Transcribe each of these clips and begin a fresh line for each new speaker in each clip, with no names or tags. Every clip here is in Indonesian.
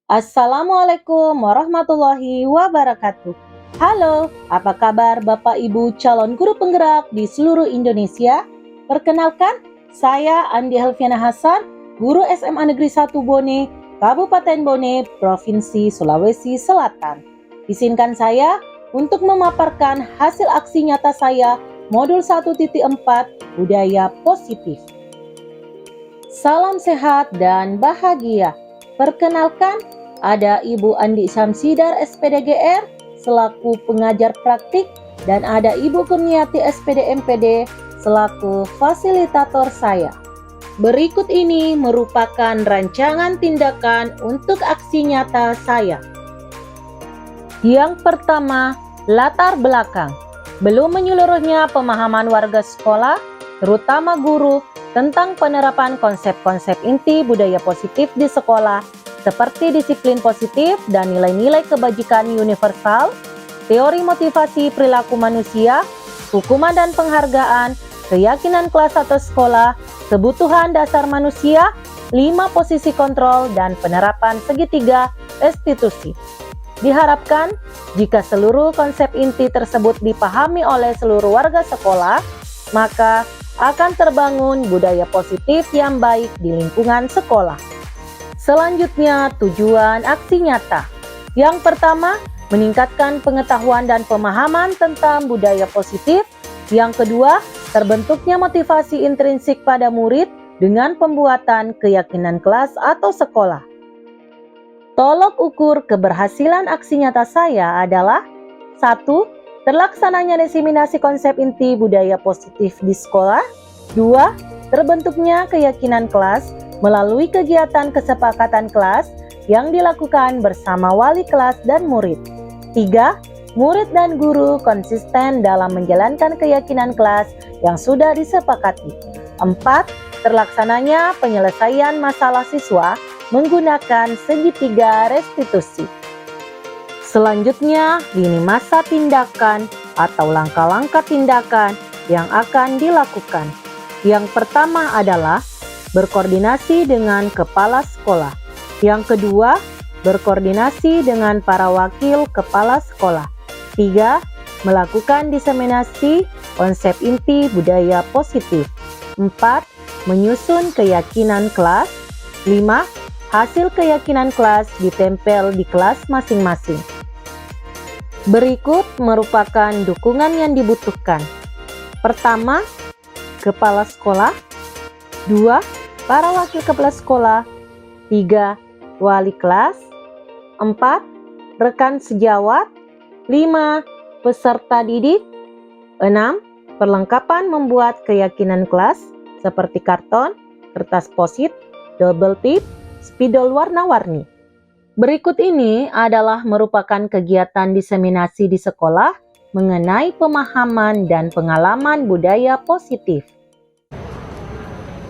Assalamualaikum warahmatullahi wabarakatuh. Halo, apa kabar Bapak Ibu calon guru penggerak di seluruh Indonesia? Perkenalkan, saya Andi Helviana Hasan, guru SMA Negeri 1 Bone, Kabupaten Bone, Provinsi Sulawesi Selatan. Izinkan saya untuk memaparkan hasil aksi nyata saya Modul 1.4 Budaya Positif. Salam sehat dan bahagia. Perkenalkan, ada Ibu Andi Syamsidar SPDGR selaku pengajar praktik dan ada Ibu Kurniati SPD MPD selaku fasilitator saya. Berikut ini merupakan rancangan tindakan untuk aksi nyata saya. Yang pertama, latar belakang. Belum menyeluruhnya pemahaman warga sekolah, terutama guru, tentang penerapan konsep-konsep inti budaya positif di sekolah, seperti disiplin positif dan nilai-nilai kebajikan universal, teori motivasi perilaku manusia, hukuman dan penghargaan, keyakinan kelas atau sekolah, kebutuhan dasar manusia, 5 posisi kontrol, dan penerapan segitiga restitusi. Diharapkan, jika seluruh konsep inti tersebut dipahami oleh seluruh warga sekolah, maka akan terbangun budaya positif yang baik di lingkungan sekolah. Selanjutnya, tujuan aksi nyata. Yang pertama, meningkatkan pengetahuan dan pemahaman tentang budaya positif. Yang kedua, terbentuknya motivasi intrinsik pada murid dengan pembuatan keyakinan kelas atau sekolah. Tolok ukur keberhasilan aksi nyata saya adalah 1. Terlaksananya diseminasi konsep inti budaya positif di sekolah. 2. Terbentuknya keyakinan kelas melalui kegiatan kesepakatan kelas yang dilakukan bersama wali kelas dan murid. 3. Murid dan guru konsisten dalam menjalankan keyakinan kelas yang sudah disepakati. 4. Terlaksananya penyelesaian masalah siswa menggunakan segitiga restitusi. Selanjutnya, lini masa tindakan atau langkah-langkah tindakan yang akan dilakukan. Yang pertama adalah berkoordinasi dengan kepala sekolah. Yang kedua, berkoordinasi dengan para wakil kepala sekolah. 3. Melakukan diseminasi konsep inti budaya positif. 4. Menyusun keyakinan kelas. 5. Hasil keyakinan kelas ditempel di kelas masing-masing. Berikut merupakan dukungan yang dibutuhkan. Pertama, kepala sekolah. 2. Para wakil kepala sekolah. 3. Wali kelas. 4. Rekan sejawat. 5. Peserta didik. 6. Perlengkapan membuat keyakinan kelas seperti karton, kertas posit, double tip, spidol warna-warni. Berikut ini adalah merupakan kegiatan diseminasi di sekolah mengenai pemahaman dan pengalaman budaya positif.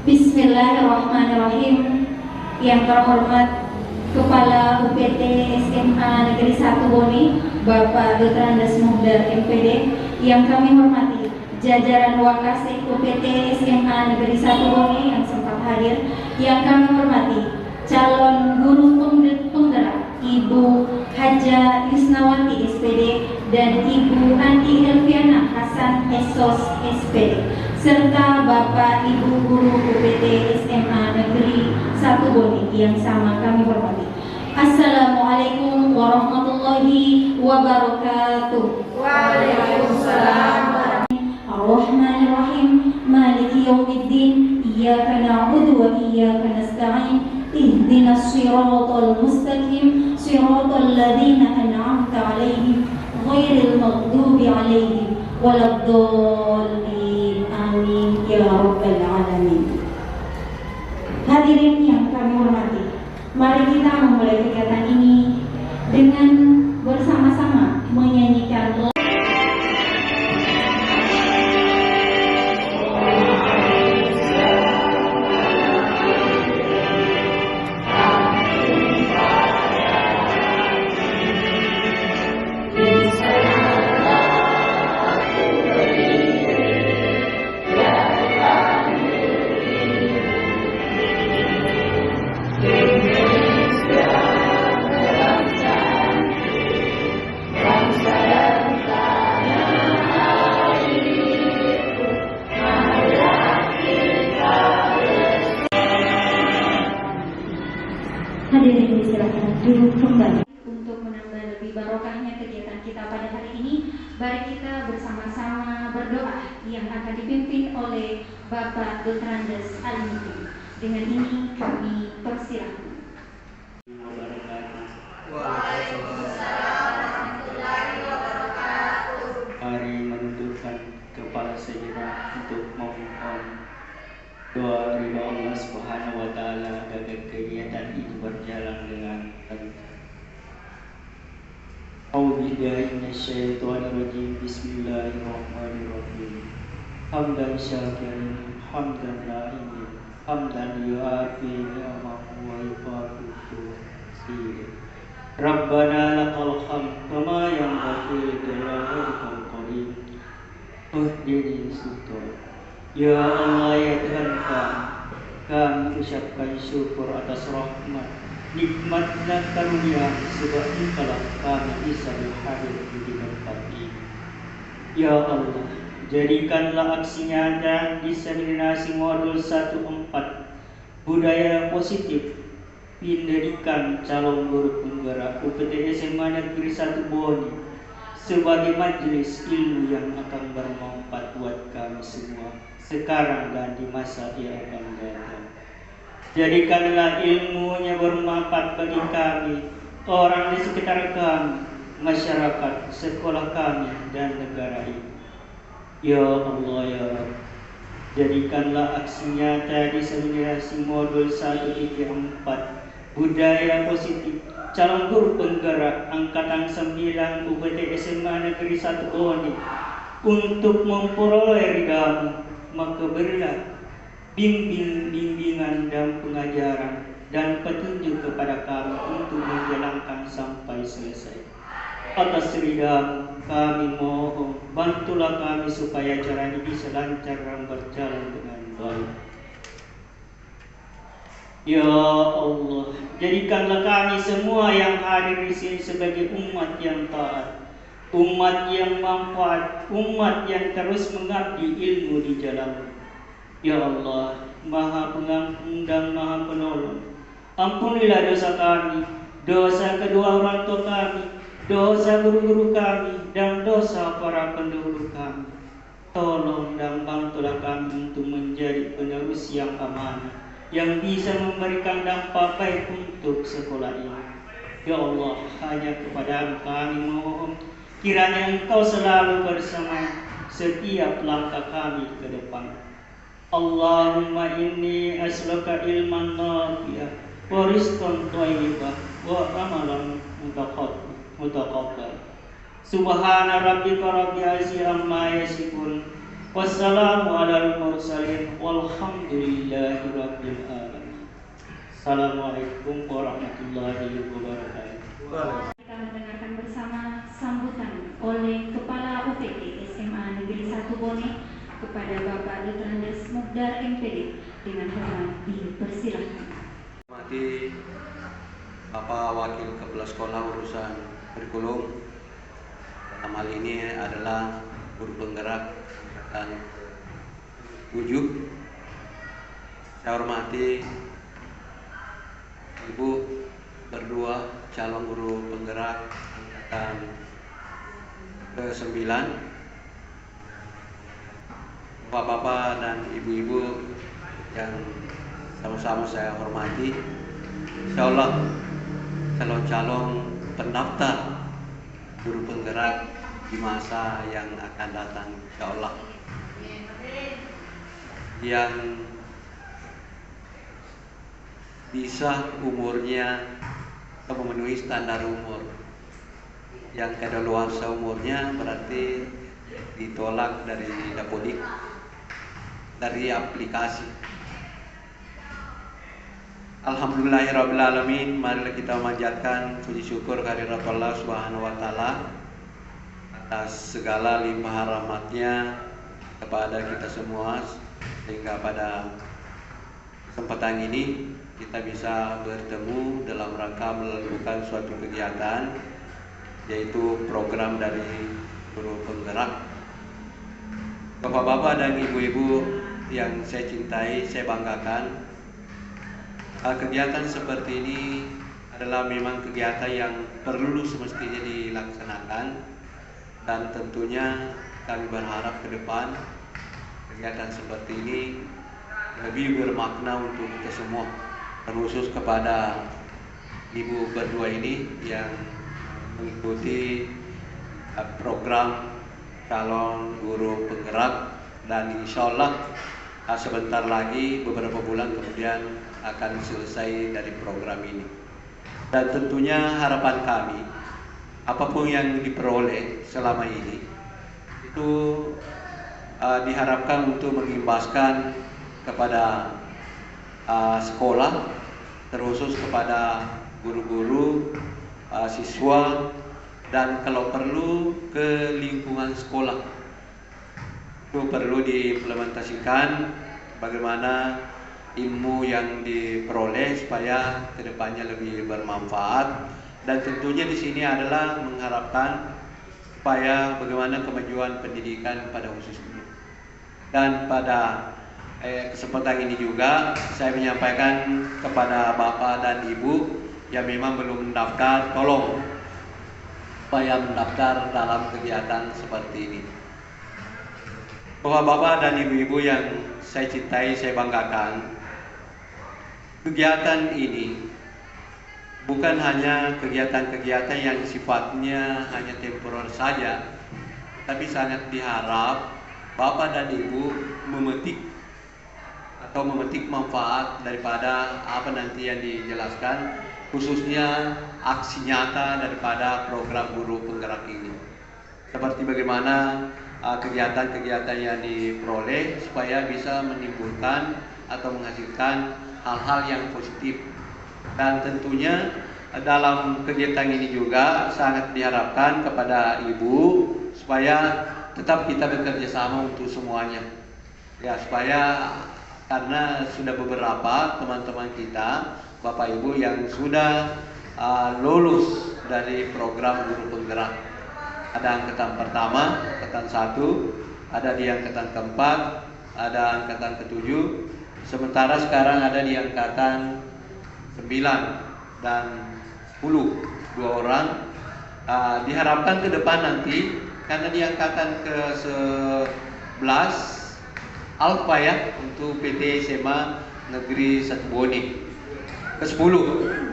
Bismillahirrahmanirrahim. Yang terhormat Kepala UPT SMA Negeri 1 Bone, Bapak Dr. Andes Muhdar MPD. Yang kami hormati jajaran Wakasek UPT SMA Negeri 1 Bone yang sempat hadir. Yang kami hormati calon guru penggerak Ibu Haja Yusnawati SPD dan Ibu Andi Helviana Hasan SOS SPD, serta Bapak Ibu Guru UPT SMA Negeri 1 Bone yang sama kami hormati. Assalamualaikum warahmatullahi wabarakatuh.
Waalaikumsalam.
Ar-Rahmanir-Rahim. Maliki yaumiddin. Iyyaka na'budu wa iyyaka nasta'in. Ihdinas siratal mustaqim, siratal ladzina an'amta 'alaihim, ghairil maghdubi 'alaihim waladdallin. Amin ya rabbal alamin. Hadirin yang kami hormati, mari kita memulai kegiatan ini dengan bersama-sama menyanyikan kegiatan kita pada hari ini. Mari kita bersama-sama berdoa yang akan dipimpin oleh Bapak Dr. Andes Al-Muti. Dengan ini kami persilahkan.
Mari menundukkan kepala sejenak untuk memohon doa ridha Allah Subhanahu wa taala agar kegiatan itu berjalan dengan baik. A'udzubillahi minasyaitonirrajim. Bismillahirrahmanirrahim. Hamdan syakirin, hamdan na'imin, hamdan yu'afi ni'amahu wa yukafi'u masih. Rabbana lakal hamd kama yanbaghi li jalali qadim. Uhdini sultan. Ya Allah, ya Tuhan kami ucapkan syukur atas rahmat, nikmat dan karunia sebab Engkaulah kami bisa hadir di tempat ini. Ya Allah, jadikanlah aksi nyata diseminasi modul 14 budaya positif pendidikan calon guru penggerak UPT SMA Negeri 1 Boni sebagai majelis ilmu yang akan bermanfaat buat kami semua sekarang dan di masa yang akan datang. Jadikanlah ilmunya bermanfaat bagi kami, orang di sekitar kami, masyarakat, sekolah kami, dan negara ini. Ya Allah, ya Rabb, jadikanlah aksi nyata diseminasi modul 1-4 budaya positif calon guru penggerak angkatan 9 UPT SMA Negeri 1 Boni untuk memperoleh ridha-Mu, maka berilah bimbingan dan pengajaran dan petunjuk kepada kami untuk menjalankan sampai selesai. Atas ridha-Mu kami mohon, bantulah kami supaya acara ini bisa lancar dan berjalan dengan baik. Ya Allah, jadikanlah kami semua yang hadir di sini sebagai umat yang taat, umat yang manfaat, umat yang terus mengabdi ilmu di jalan-Mu. Ya Allah, Maha Pengampun dan Maha Penolong, ampunilah dosa kami, dosa kedua orang tua kami, dosa guru-guru kami, dan dosa para pendahulu kami. Tolong dan bantulah kami untuk menjadi penerus yang amanah, yang bisa memberikan dampak baik untuk sekolah ini. Ya Allah, hanya kepada kami mohon, kiranya Engkau selalu bersama setiap langkah kami ke depan. Allahumma inni as'aluka ilman nafi'ah wa rizqan thayyibah wa amalan mutaqabbal. Subhana rabbika rabbil izzati amma yasifun. Wassalamu alal mursalin walhamdulillahi rabbil alamin. Assalamualaikum warahmatullahi wabarakatuh.
Kita mendengarkan bersama sambutan oleh Kepala UPT SMA Negeri 1 Bone kepada Bapak Dr. Andes Mugdar MPD. Dengan hormat dipersilahkan.
Hormati Bapak Wakil Kepala Sekolah Urusan Kurikulum, dalam hal ini adalah guru penggerak dan 7. Saya hormati Ibu berdua calon guru penggerak angkatan ke-9, Bapak-bapak dan ibu-ibu yang sama-sama saya hormati. Insyaallah calon-calon pendaftar guru penggerak di masa yang akan datang, insyaallah, yang bisa umurnya atau memenuhi standar umur. Yang kadaluarsa umurnya berarti ditolak dari Dapodik, dari aplikasi. Alhamdulillahirrabbilalamin. Marilah kita memanjatkan puji syukur kehadirat Allah Subhanahu wa taala atas segala limpahan rahmatnya kepada kita semua, sehingga pada kesempatan ini kita bisa bertemu dalam rangka melakukan suatu kegiatan, yaitu program dari guru penggerak. Bapak-bapak dan ibu-ibu yang saya cintai, saya banggakan, kegiatan seperti ini adalah memang kegiatan yang perlu semestinya dilaksanakan, dan tentunya kami berharap ke depan kegiatan seperti ini lebih bermakna untuk kita semua, terkhusus kepada ibu berdua ini yang mengikuti program calon guru penggerak, dan insya Allah sebentar lagi beberapa bulan kemudian akan selesai dari program ini. Dan tentunya harapan kami apapun yang diperoleh selama ini itu diharapkan untuk mengimbaskan kepada sekolah, terkhusus kepada guru-guru, siswa, dan kalau perlu ke lingkungan sekolah. Itu perlu diimplementasikan bagaimana ilmu yang diperoleh supaya kedepannya lebih bermanfaat, dan tentunya di sini adalah mengharapkan supaya bagaimana kemajuan pendidikan pada khususnya. Dan pada kesempatan ini juga saya menyampaikan kepada Bapak dan Ibu yang memang belum mendaftar, tolong supaya mendaftar dalam kegiatan seperti ini. Bapak-bapak dan ibu-ibu yang saya cintai, saya banggakan, kegiatan ini bukan hanya kegiatan-kegiatan yang sifatnya hanya temporer saja, tapi sangat diharap Bapak dan Ibu memetik manfaat daripada apa nanti yang dijelaskan, khususnya aksi nyata daripada program guru penggerak ini. Seperti bagaimana kegiatan-kegiatan yang diperoleh supaya bisa menimbulkan atau menghasilkan hal-hal yang positif. Dan tentunya dalam kegiatan ini juga sangat diharapkan kepada ibu supaya tetap kita bekerja sama untuk semuanya. Ya, supaya karena sudah beberapa teman-teman kita, Bapak Ibu yang sudah lulus dari program guru penggerak. Ada angkatan pertama, angkatan 1, ada di angkatan keempat, ada angkatan ke-7, sementara sekarang ada di angkatan 9 dan 10, 2 orang. Diharapkan ke depan nanti, karena di angkatan ke-11 Alfa ya, untuk PT SMA Negeri 1 Boni, ke-10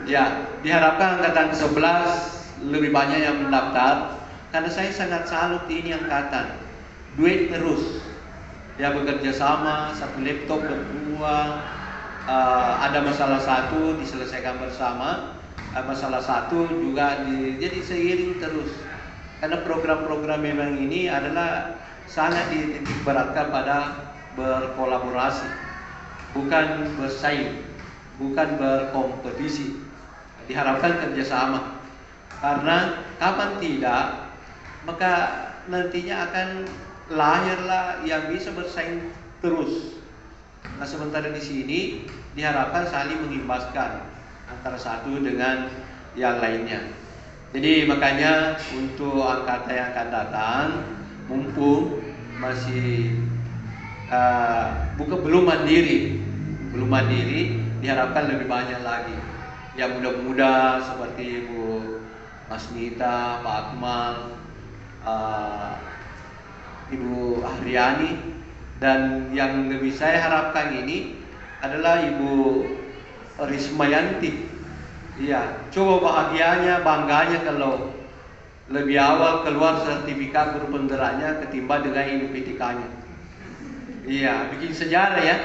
ya, diharapkan angkatan ke-11 lebih banyak yang mendaftar. Karena saya sangat salut ini angkatan, duit terus, ya bekerja sama, satu laptop berdua, ada masalah satu diselesaikan bersama, masalah satu juga jadi seiring terus. Karena program-program memang ini adalah sangat dititik beratkan pada berkolaborasi, bukan bersaing, bukan berkompetisi. Diharapkan kerjasama, karena kapan tidak maka nantinya akan lahirlah yang bisa bersaing terus. Nah, sementara di sini diharapkan saling mengimbaskan antara satu dengan yang lainnya. Jadi makanya untuk angkatan yang akan datang, mumpung masih belum mandiri, diharapkan lebih banyak lagi yang muda-muda seperti Ibu Masnita, Pak Akmal, Ibu Ahriani, dan yang lebih saya harapkan ini adalah Ibu Rismayanti. Iya, coba bahagianya, bangganya kalau lebih awal keluar sertifikat guru penggeraknya ketimbang dengan IPTK-nya. Iya, bikin sejarah ya.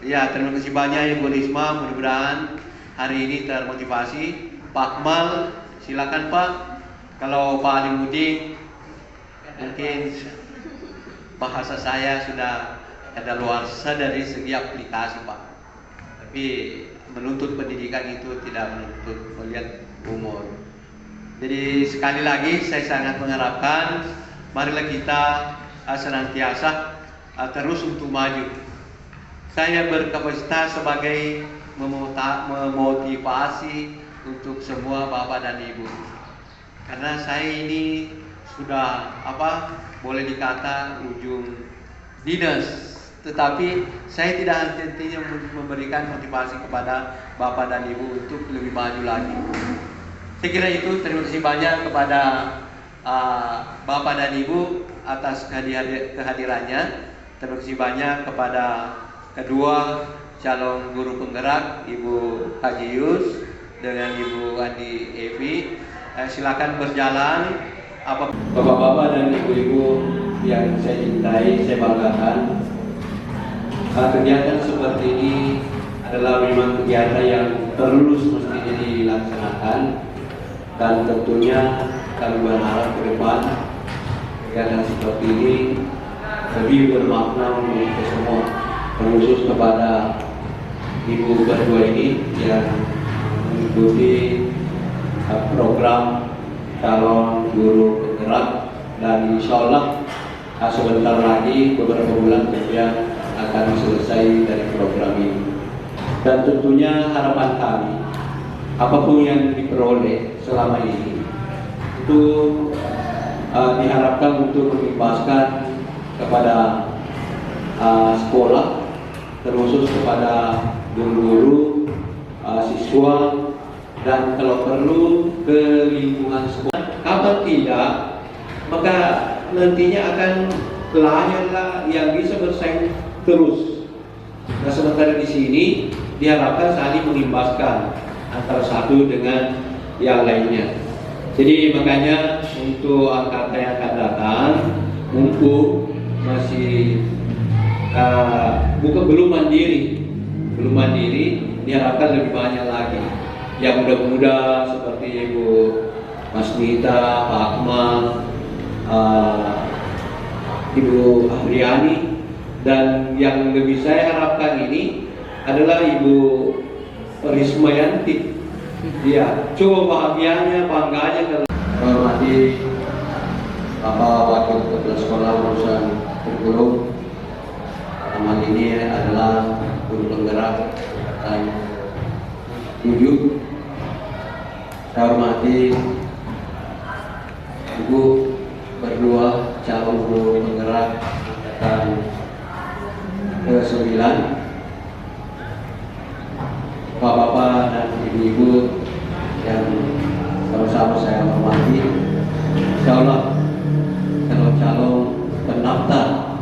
Iya, terima kasih banyak Ibu Risma, mudah-mudahan hari ini termotivasi. Pak Akmal, silakan Pak. Kalau Pak Alimudin, mungkin bahasa saya sudah ada luarsa dari segi aplikasi Pak. Tapi menuntut pendidikan itu tidak menuntut melihat umur. Jadi sekali lagi saya sangat mengharapkan marilah kita senantiasa terus untuk maju. Saya berkapasitas sebagai memotivasi untuk semua Bapak dan Ibu. Karena saya ini sudah boleh dikata ujung dinas tetapi saya tidak henti-hentinya memberikan motivasi kepada Bapak dan Ibu untuk lebih maju lagi. Saya kira itu. Terima kasih banyak kepada Bapak dan Ibu atas kehadirannya. Terima kasih banyak kepada kedua calon guru penggerak, Ibu Haji Yus dengan Ibu Andi Evi. Silakan berjalan. Bapak-bapak dan ibu-ibu yang saya cintai, saya banggakan, kegiatan seperti ini adalah memang kegiatan yang terus mesti dilaksanakan, dan tentunya kami berharap ke depan kegiatan seperti ini lebih bermakna untuk kita semua, terkhusus kepada ibu berdua ini yang mengikuti program calon guru penggerak, dan insya Allah sebentar lagi beberapa bulan kemudian akan selesai dari program ini. Dan tentunya harapan kami, apapun yang diperoleh selama ini itu diharapkan untuk mengimbaskan kepada sekolah, terkhusus kepada guru-guru, siswa, dan kalau perlu ke lingkungan sekolah. Kalau tidak, maka nantinya akan lahirlah yang bisa bersaing terus. Nah, sementara di sini diharapkan saling mengimbaskan antara satu dengan yang lainnya. Jadi makanya untuk angkatan yang akan datang, mumpung masih belum mandiri, diharapkan lebih banyak lagi yang muda-muda seperti Ibu Mas Nita, Pak Akmal, Ibu Ahriani, dan yang lebih saya harapkan ini adalah Ibu Rismayanti. Dia coba bahagianya, bangganya kalau hormati Bapak Wakil Kepala Sekolah Urusan Kurikulum, nama ini adalah guru penggerak dan 7. Saya hormati Ibu berdua calon guru penggerak dan ke-9, Bapak-bapak dan ibu-ibu yang sama-sama saya hormati. Insya Allah calon-calon pendaftar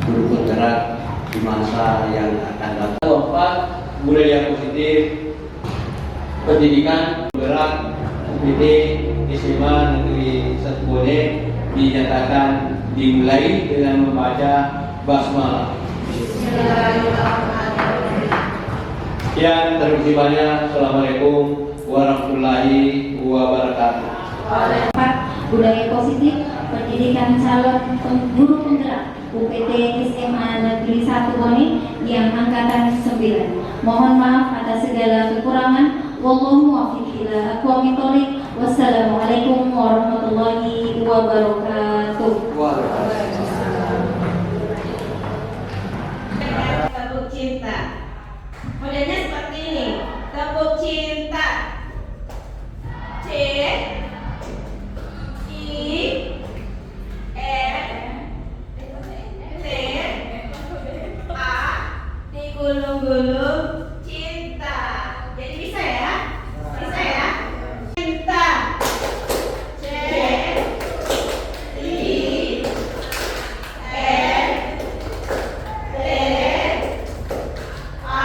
guru penggerak di masa yang akan datang. 4. Budaya positif, pendidikan penggerak UPT SMA Negeri 1 Bone dinyatakan dimulai dengan membaca basmalah. Sekian, terima kasih banyak. Assalamualaikum warahmatullahi wabarakatuh.
Budaya positif, pendidikan calon guru penggerak UPT SMA Negeri 1 Bone yang angkatan 9. Mohon maaf atas segala kekurangan. Wallahu muwaffiq ila aqwamit thoriq. Wassalamualaikum warahmatullahi wabarakatuh.
Tepuk cinta. Modelnya seperti ini. Tepuk cinta. C I N T A digulung-gulung cinta. Jadi bisa ya? Bisa ya? Cinta. C I N T A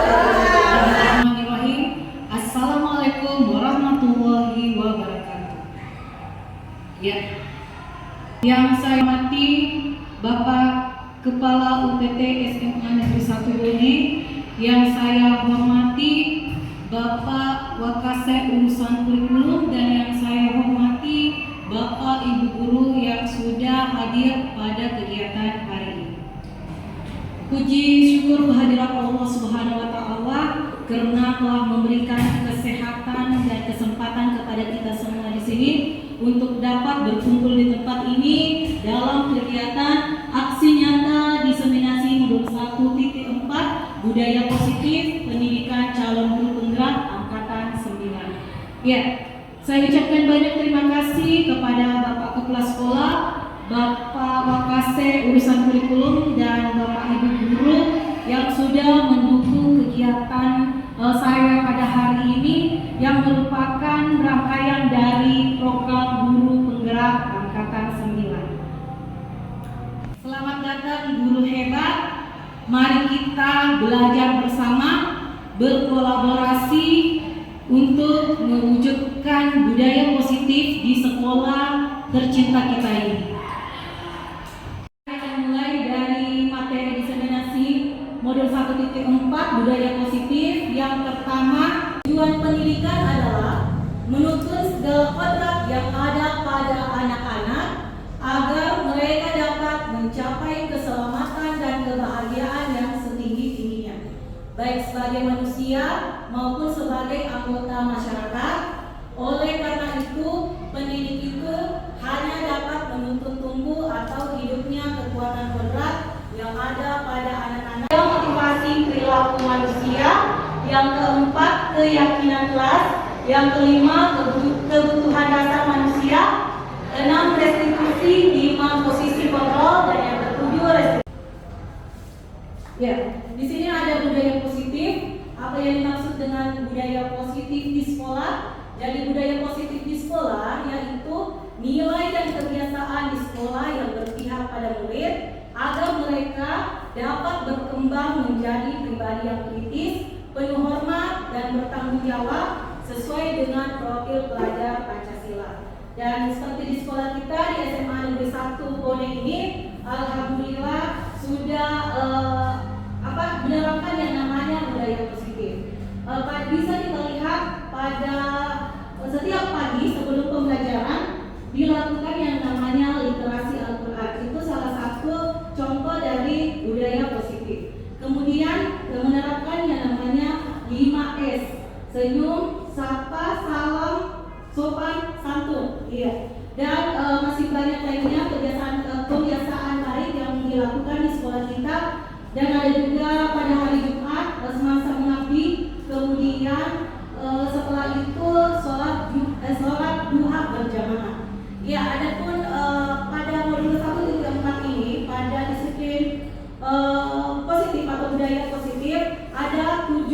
Bismillahirrahmanirrahim. Assalamualaikum warahmatullahi wabarakatuh. Ya, yang saya hormati Bapak Kepala UPT SMA Negeri 1 Bone, yang saya hormati Bapak Wakase Urusan Kurikulum, dan yang saya hormati Bapak Ibu Guru yang sudah hadir pada kegiatan hari ini. Puji syukur kehadirat Allah Subhanahu wa Ta'ala karena telah memberikan kesehatan dan kesempatan kepada kita semua di sini untuk dapat berkumpul di tempat ini dalam kegiatan aksi nyata diseminasi modul 1.4 budaya positif pendidikan calon guru penggerak angkatan 9. Ya, saya ucapkan banyak terima kasih kepada Bapak Kepala Sekolah Bapak Wakase urusan kurikulum dan Bapak Ibu guru yang sudah mendukung kegiatan saya pada hari ini yang merupakan rangkaian dari program Guru Penggerak Angkatan 9. Selamat datang guru hebat. Mari kita belajar bersama, berkolaborasi untuk mewujudkan budaya positif di sekolah tercinta kita ini. Kita mulai dari materi diseminasi modul 1.4 budaya positif. Yang pertama, tujuan pendidikan adalah menuntun segala kodrat yang ada pada anak-anak agar mereka dapat mencapai keselamatan dan kebahagiaan yang setinggi-tingginya, baik sebagai manusia maupun sebagai anggota masyarakat. Oleh karena itu, pendidik itu hanya dapat menuntun tumbuh atau hidupnya kekuatan kodrat yang ada pada anak-anak. Motivasi perilaku manusia. Yang keempat, keyakinan kelas. Yang kelima, kebutuhan dasar manusia. 6, restitusi. 5, posisi kontrol. Dan yang ketujuh, restitusi. Ya, di sini ada budaya positif. Apa yang dimaksud dengan budaya positif di sekolah? Jadi budaya positif di sekolah yaitu nilai dan kebiasaan di sekolah yang berpihak pada murid agar mereka dapat berkembang menjadi pribadi yang kritis, penuh hormat dan bertanggung jawab sesuai dengan profil pelajar Pancasila. Dan seperti di sekolah kita di SMA Negeri 1 Bone ini, alhamdulillah sudah menerapkan yang namanya budaya positif. Bisa kita lihat pada setiap pagi sebelum pembelajaran dilakukan yang namanya literasi Al-Quran. Itu salah satu contoh dari budaya positif. Kemudian menerapkan yang namanya 5S, senyum, sapa, salam, sopan, santun. Iya. Dan masih banyak lainnya kebiasaan baik yang dilakukan di sekolah kita. Dan ada juga pada hari Jumat semasa mengabdi. Kemudian setelah itu sholat duha berjamaah. Ya, adapun pada modul 1.4 ini pada disiplin positif atau budaya positif ada 7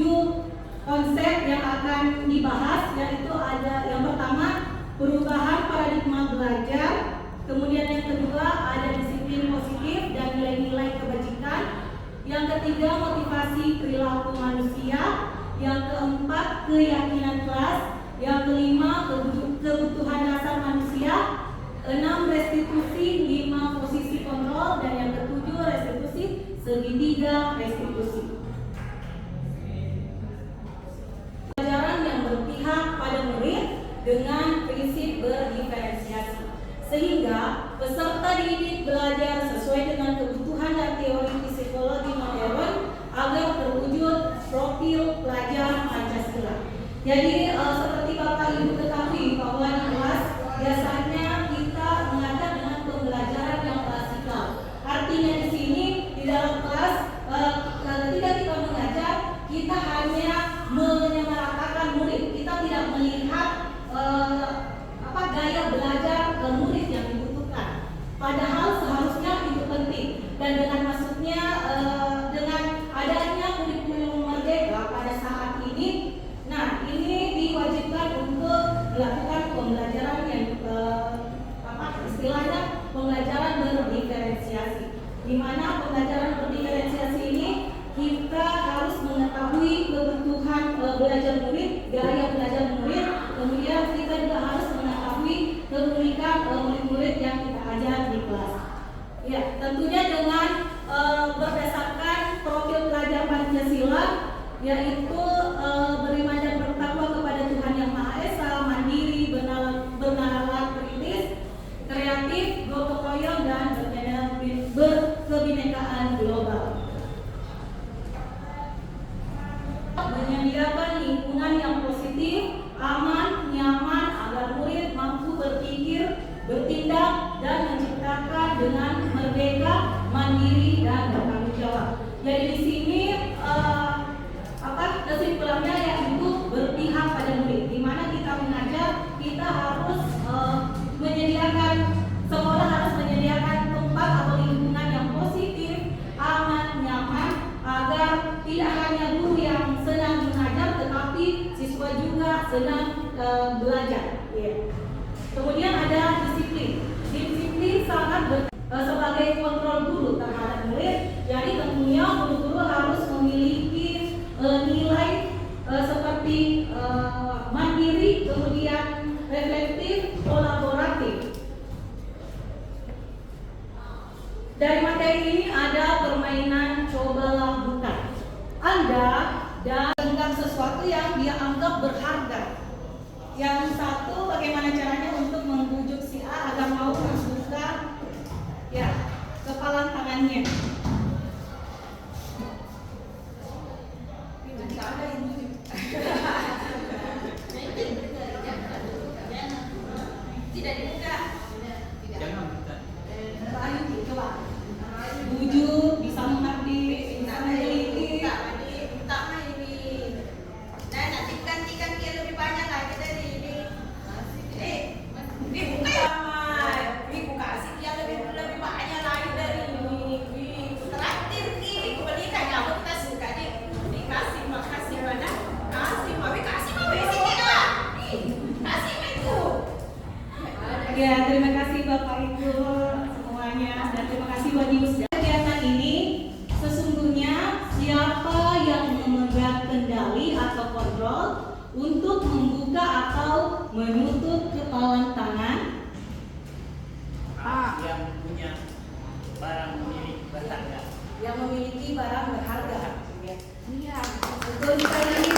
konsep yang akan dibahas, yaitu ada yang pertama perubahan paradigma belajar, kemudian yang kedua ada disiplin positif dan nilai-nilai kebajikan, yang ketiga motivasi perilaku manusia, yang keempat keyakinan kelas, yang kelima kebutuhan dasar manusia, 6 restitusi, 5 posisi kontrol, dan yang ketujuh restitusi, segitiga restitusi. Pelajaran yang berpihak pada murid dengan prinsip berdiferensiasi, sehingga peserta dididik belajar sesuai dengan kebutuhan dan teori psikologi modern agar terwujud profil pelajar Pancasila. Jadi seperti Bapak Ibu ketahui bahwa di kelas biasanya kita mengajar dengan pembelajaran yang klasikal. Artinya di sini di dalam kelas ketika kita mengajar, kita hanya menyamaratakan murid. Kita tidak melihat gaya belajar murid yang dibutuhkan. Padahal seharusnya itu penting. Dan dengan maksudnya dengan adanya kurikulum merdeka pada saat ini, nah ini diwajibkan untuk melakukan pembelajaran yang istilahnya pembelajaran berdiferensiasi. Di mana pembelajaran berdiferensiasi ini kita harus mengetahui kebutuhan belajar murid, gaya belajar murid, kemudian kita juga harus mengetahui keunikan murid-murid yang kita ajar di kelas. Ya, tentunya dengan berdasarkan profil pelajar Pancasila, yaitu beriman dan bertakwa kepada Tuhan Yang Maha Esa, mandiri, bernalar kritis, kreatif, gotong royong, dan berkebinekaan global. Menyediakan lingkungan yang positif, aman, nyaman agar murid mampu berpikir, bertindak, dan menciptakan dengan merdeka, mandiri, dan bertanggung jawab. Jadi di sini kesimpulannya yaitu berpihak pada murid. Di mana kita mengajar, kita harus menyediakan, sekolah harus menyediakan
kolaboratif. Dari materi ini ada permainan cobalah bukan. Anda dan anggap sesuatu yang dia anggap berharga. Yang satu bagaimana caranya untuk membujuk si A agar mau membuka ya kepala tangannya.
Tidak dibuka.
Ayo coba. Bujuk, bisa mengerti, bisa meneliti.
Minta mah ini. Nah, nanti gantikan dia lebih banyak lagi dari ini. Dibuka ya, Mas. Dibuka sih dia lebih banyak lagi dari ini. Terakhir ini kebalikan kamu kita suka dikasih makasih mana? Kasih mah besi kita. Kasih mah itu.
Ya, terima kasih Bapak Ibu semuanya dan terima kasih Wadius. Kegiatan ini sesungguhnya siapa yang memegang kendali atau kontrol untuk membuka atau menutup kepalan tangan?
Yang punya barang milik berharga.
Yang memiliki barang berharga.
Iya.
Betul sekali.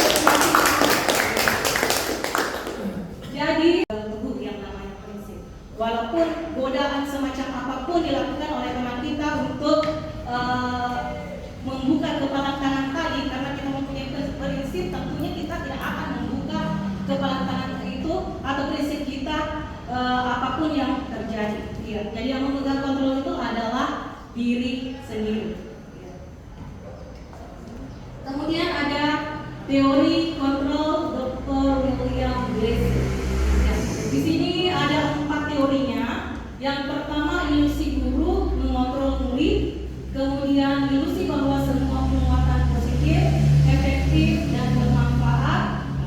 Jadi teguh yang namanya prinsip. Walaupun godaan semacam apapun dilakukan oleh teman kita untuk membuka kepala tangan tadi, karena kita mempunyai prinsip, tentunya kita tidak akan membuka kepala tangan itu atau prinsip kita apapun yang terjadi. Ya. Jadi yang memegang kontrol itu adalah diri sendiri. Ya. Kemudian ada teori kontrol Dr. William Blake. Ya. Di sini ada 4 teorinya. Yang pertama ilusi guru mengontrol murid, kemudian ilusi bahwa semua penguatan positif, efektif dan bermanfaat,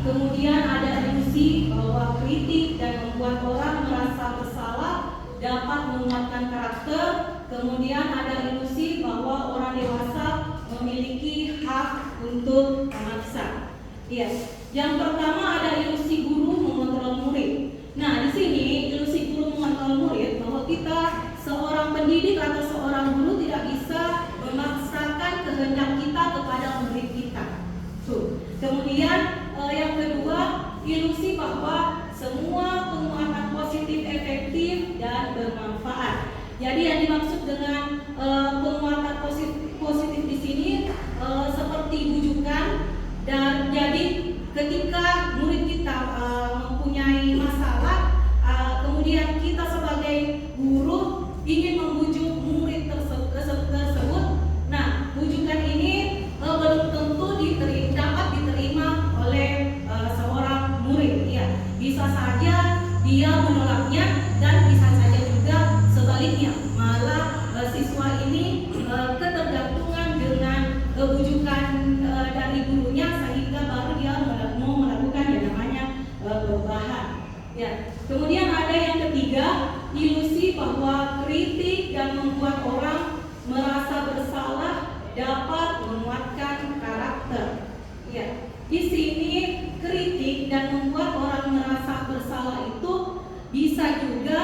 kemudian ada ilusi bahwa kritik dan membuat orang merasa bersalah dapat menguatkan karakter, kemudian ada ilusi bahwa orang dewasa memiliki hak untuk memaksa. Ya. Yang pertama ada ilusi guru mengontrol murid. Nah, di sini ilusi guru mengontrol murid bahwa kita seorang pendidik atau seorang guru tidak bisa memaksakan kehendak kita kepada murid kita. Tuh. Kemudian yang kedua, ilusi bahwa semua penguatan positif efektif dan bermanfaat. Jadi yang dimaksud dengan penguatan positif di sini seperti bujukan, dan jadi ketika murid kita mempunyai masalah, kemudian kita sebagai guru ingin membujuk murid tersebut. Nah, bujukan ini belum tentu dapat diterima oleh seorang murid. Ya, bisa saja dia menolaknya dan bisa saja juga sebaliknya. Malah siswa ini ketergantungan dengan bujukan dari gurunya sehingga baru dia mau melakukan yang namanya perubahan. Ya. Kemudian ada yang ketiga, ilusi bahwa kritik dan membuat orang merasa bersalah dapat menguatkan karakter. Ya. Di sini kritik dan membuat orang merasa bersalah itu bisa juga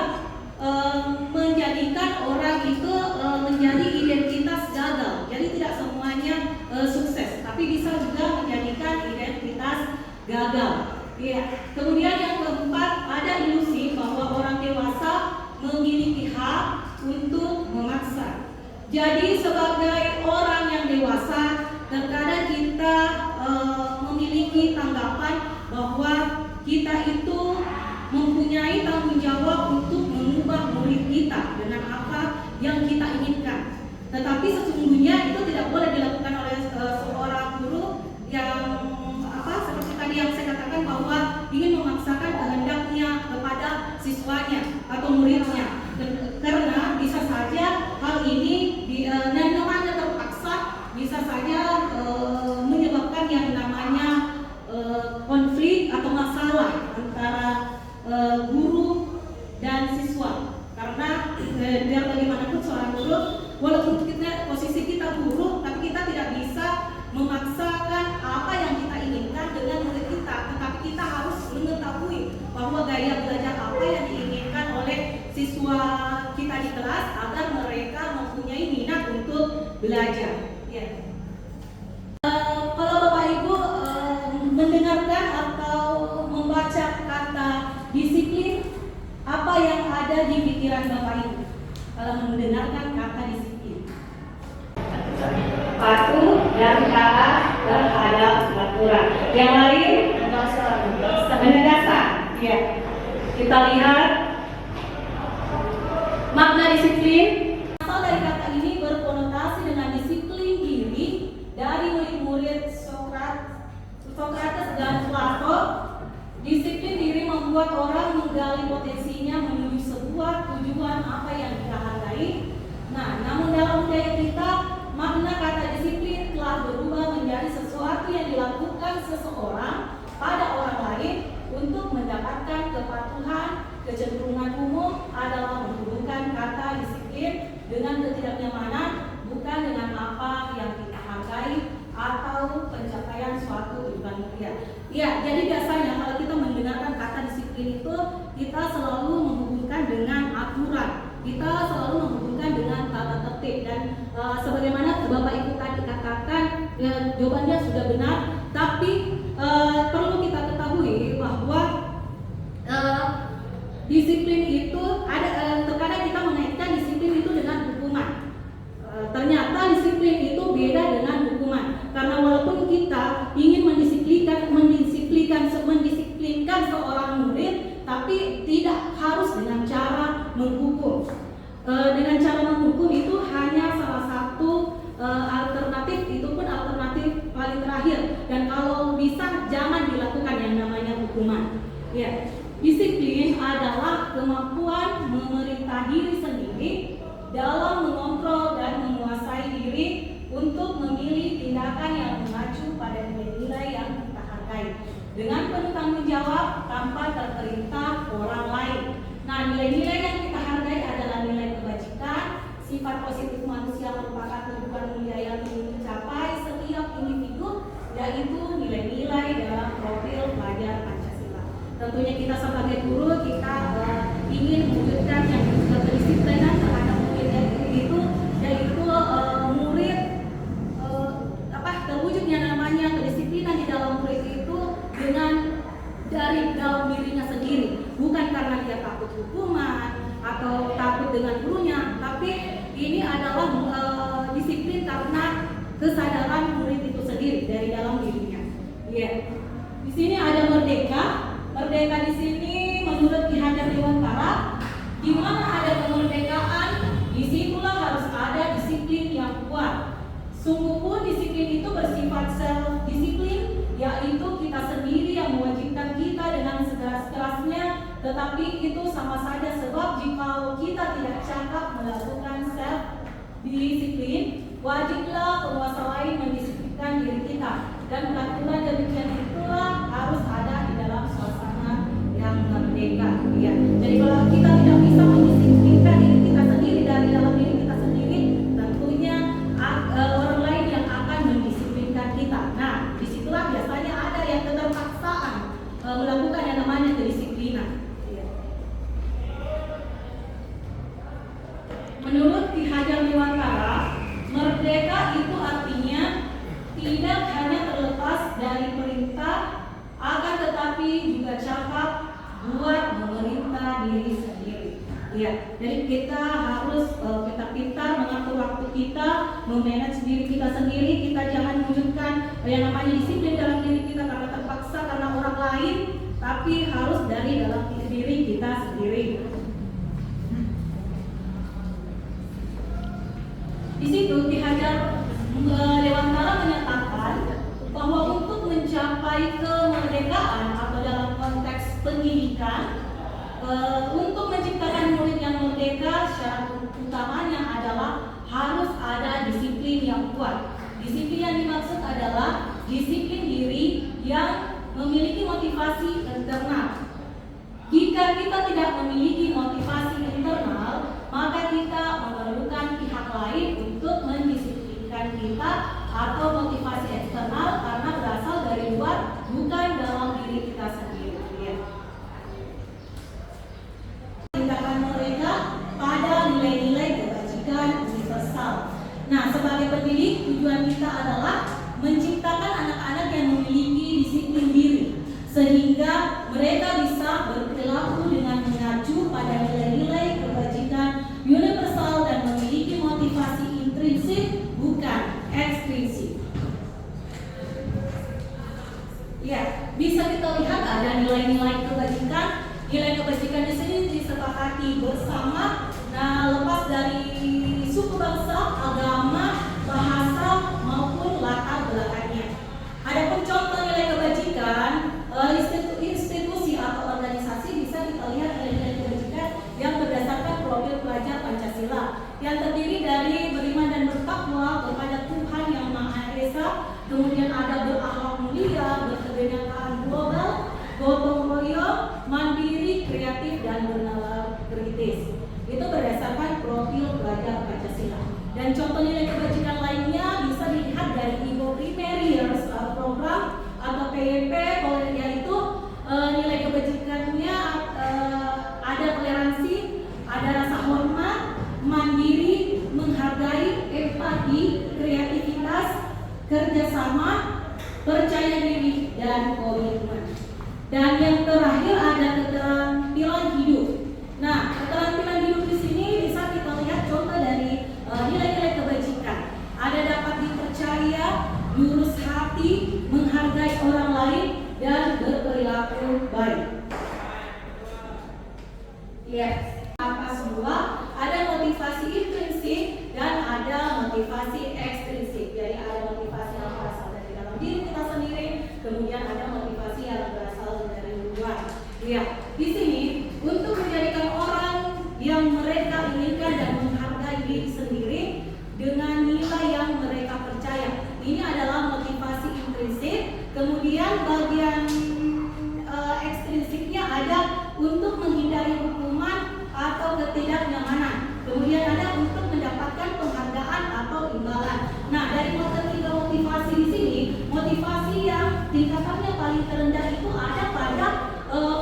menjadikan orang itu menjadi identitas gagal. Jadi tidak semuanya sukses, tapi bisa juga menjadikan identitas gagal. Ya. Kemudian yang keempat ada ilusi bahwa orang dewasa memiliki hak untuk memaksa. Jadi sebagai orang yang dewasa, terkadang kita memiliki tanggapan bahwa kita itu mempunyai tanggung jawab untuk mengubah murid kita dengan apa yang kita inginkan. Tetapi sesungguhnya itu tidak boleh dilakukan oleh seorang guru yang seperti tadi yang saya katakan bahwa ingin memaksakan kehendaknya kepada siswanya atau muridnya. Karena bisa saja hal ini namanya terpaksa bisa saja menyebabkan yang namanya konflik atau masalah antara guru dan siswa. Karena biar bagaimanapun seorang guru, walaupun posisi kita guru, tapi kita tidak bisa memaksakan apa yang kita inginkan dengan murid kita. Tetapi kita harus mengetahui bahwa gaya belajar apa yang diinginkan
siswa kita di kelas agar mereka mempunyai minat untuk belajar. Ya. Kalau Bapak Ibu mendengarkan atau membaca kata disiplin, apa yang ada di pikiran Bapak Ibu kalau mendengarkan kata disiplin? Patuh dan taat terhadap aturan. Yang lain dasar. Ya. Kita lihat makna disiplin. Asal dari kata ini berkonotasi dengan disiplin diri dari murid-murid Sokrates dan Plato. Disiplin diri membuat orang menggali potensinya menuju sebuah tujuan apa yang kita hargai. Nah, namun dalam budaya kita, makna kata disiplin telah berubah menjadi sesuatu yang dilakukan seseorang pada orang lain untuk mendapatkan kepatuhan. Kecenderungan umum adalah menghubungkan kata disiplin dengan ketidaknyamanan, bukan dengan apa yang kita hargai atau pencapaian suatu tujuan mulia. Ya, jadi biasanya kalau kita mendengarkan kata disiplin itu, kita selalu menghubungkan dengan aturan, kita selalu menghubungkan dengan tata tertib, dan sebagaimana Bapak Ibu tadi katakan, ya, jawabannya sudah benar. Tapi perlu kita ketahui bahwa disiplin itu ada, terkadang kita mengaitkan disiplin itu dengan hukuman. Ternyata disiplin itu beda dengan hukuman. Karena walaupun kita ingin mendisiplinkan seorang murid, tapi tidak harus dengan cara menghukum. Dengan cara menghukum itu hanya salah satu alternatif, itu pun alternatif paling terakhir. Dan kalau bisa jangan dilakukan yang namanya hukuman. Ya. Disiplin adalah kemampuan memerintah diri sendiri dalam mengontrol dan menguasai diri untuk memilih tindakan yang mengacu pada nilai-nilai yang kita hargai dengan penuh tanggung jawab tanpa terperintah orang lain. Nah, nilai-nilai yang kita hargai adalah nilai kebajikan, sifat positif manusia merupakan tujuan mulia yang ingin dicapai setiap individu, yaitu nilai-nilai dalam profil pelajar Pancasila. Tentunya kita sebagai guru, kita ingin mewujudkan yang kedisiplinan terhadap murid itu, yaitu murid terwujudnya namanya kedisiplinan di dalam murid itu dengan dari dalam dirinya sendiri, bukan karena dia takut hukuman atau takut dengan gurunya, tapi ini adalah disiplin karena kesadaran murid itu sendiri dari dalam dirinya. Ya. Di sini ada merdeka. Merdeka di sini menurut Ki Hajar Dewantara, di mana ada kemerdekaan, disitulah harus ada disiplin yang kuat. Sungguh pun disiplin itu bersifat self-disiplin, yaitu kita sendiri yang mewajibkan kita dengan sekeras-kerasnya, tetapi itu sama saja sebab jika kita tidak cakap melakukan self-disiplin, wajiblah penguasa lain mendisiplinkan diri kita, dan peraturan demikian itulah harus ada di dalam suasana yang merdeka. Ya. Jadi kalau kita tidak bisa mendisiplinkan diri kita sendiri dari dalam diri kita sendiri, tentunya orang lain yang akan mendisiplinkan kita. Nah, disitulah biasanya ada yang keterpaksaan melakukan yang namanya kedisiplinan. Ya. Menurut Ki Hajar Dewantara, merdeka itu artinya tidak hanya terlepas dari perintah, akan tetapi juga cakap buat memerintah diri sendiri. Ya, jadi kita harus pintar-pintar mengatur waktu kita, memanage diri kita sendiri. Kita jangan wujudkan yang namanya disiplin dalam diri kita karena terpaksa karena orang lain, tapi harus dari dalam diri kita sendiri. Di situ Ki Hajar Dewantara menyatakan bahwa untuk mencapai kemerdekaan atau dalam konteks pendidikan, untuk menciptakan murid yang merdeka, syarat utamanya adalah harus ada disiplin yang kuat. Disiplin yang dimaksud adalah disiplin diri yang memiliki motivasi internal. Jika kita tidak memiliki motivasi internal, maka kita memerlukan pihak lain untuk mendisiplinkan kita, atau motivasi eksternal karena berasal dari luar, bukan dalam diri kita sendiri. Tindakan mereka
sebagai pendidik, tujuan kita adalah menciptakan anak-anak yang memiliki disiplin diri, sehingga mereka bisa berperilaku dengan mengacu pada nilai-nilai kebajikan universal dan memiliki motivasi intrinsik bukan ekstrinsik. Ya, bisa kita lihat ada nilai-nilai kebajikan. Nilai kebajikan di sini disepakati bersama. Nah, lepas dari suku bangsa, agama, bahasa maupun latar belakangnya. Adapun contoh nilai kebajikan, institusi atau organisasi bisa kita lihat nilai-nilai kebajikan yang berdasarkan profil pelajar Pancasila yang terdiri dari beriman dan bertakwa kepada Tuhan Yang Maha Esa, kemudian ada berakhlak mulia, berkebinekaan global, gotong royong, mandiri, kreatif, dan bernalar kritis. Itu berdasarkan profil pelajar Pancasila. Dan contoh nilai kebajikan lainnya bisa dilihat dari Ivo Primary Program atau PYP, yaitu nilai kebajikannya ada toleransi, ada rasa hormat, mandiri, menghargai, empati, kreativitas, kerjasama, percaya diri, dan komitmen. Dan yang terakhir ada keterampilan hidup. Nah, keterampilan hidup di sini bisa kita lihat contoh dari nilai-nilai kebajikan. Ada dapat dipercaya, lurus hati, menghargai orang lain, dan berperilaku baik. Ya, apa semua? Ada motivasi intrinsik dan ada motivasi ekstrinsik. Jadi ada motivasi yang berasal dari dalam diri kita sendiri, kemudian ada motivasi yang berasal dari luar. Ya, di sini untuk menjadikan orang yang mereka inginkan dan menghargai diri sendiri dengan nilai yang mereka percaya. Ini adalah motivasi intrinsik. Kemudian bagian ekstrinsiknya ada untuk menghindari hukuman atau ketidaknyamanan. Kemudian ada untuk mendapatkan penghargaan atau imbalan. Nah, dari ketiga motivasi di sini, motivasi yang tingkatannya paling terendah itu ada pada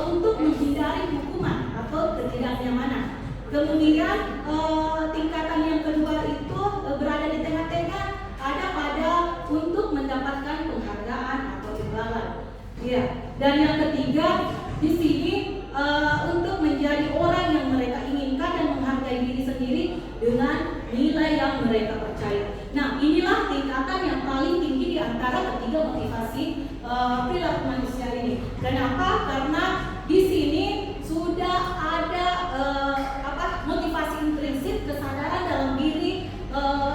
untuk menghindari hukuman atau ketidaknyamanan. Kemudian tingkatan yang kedua itu berada di tengah-tengah, ada pada untuk mendapatkan penghargaan atau imbalan. Ya, dan yang ketiga di sini untuk menjadi orang yang mereka inginkan dan menghargai diri sendiri dengan nilai yang mereka percaya. Nah, inilah tingkatan yang paling tinggi di antara ketiga motivasi perilaku manusia ini. Kenapa? Karena di sini sudah ada motivasi intrinsik, kesadaran dalam diri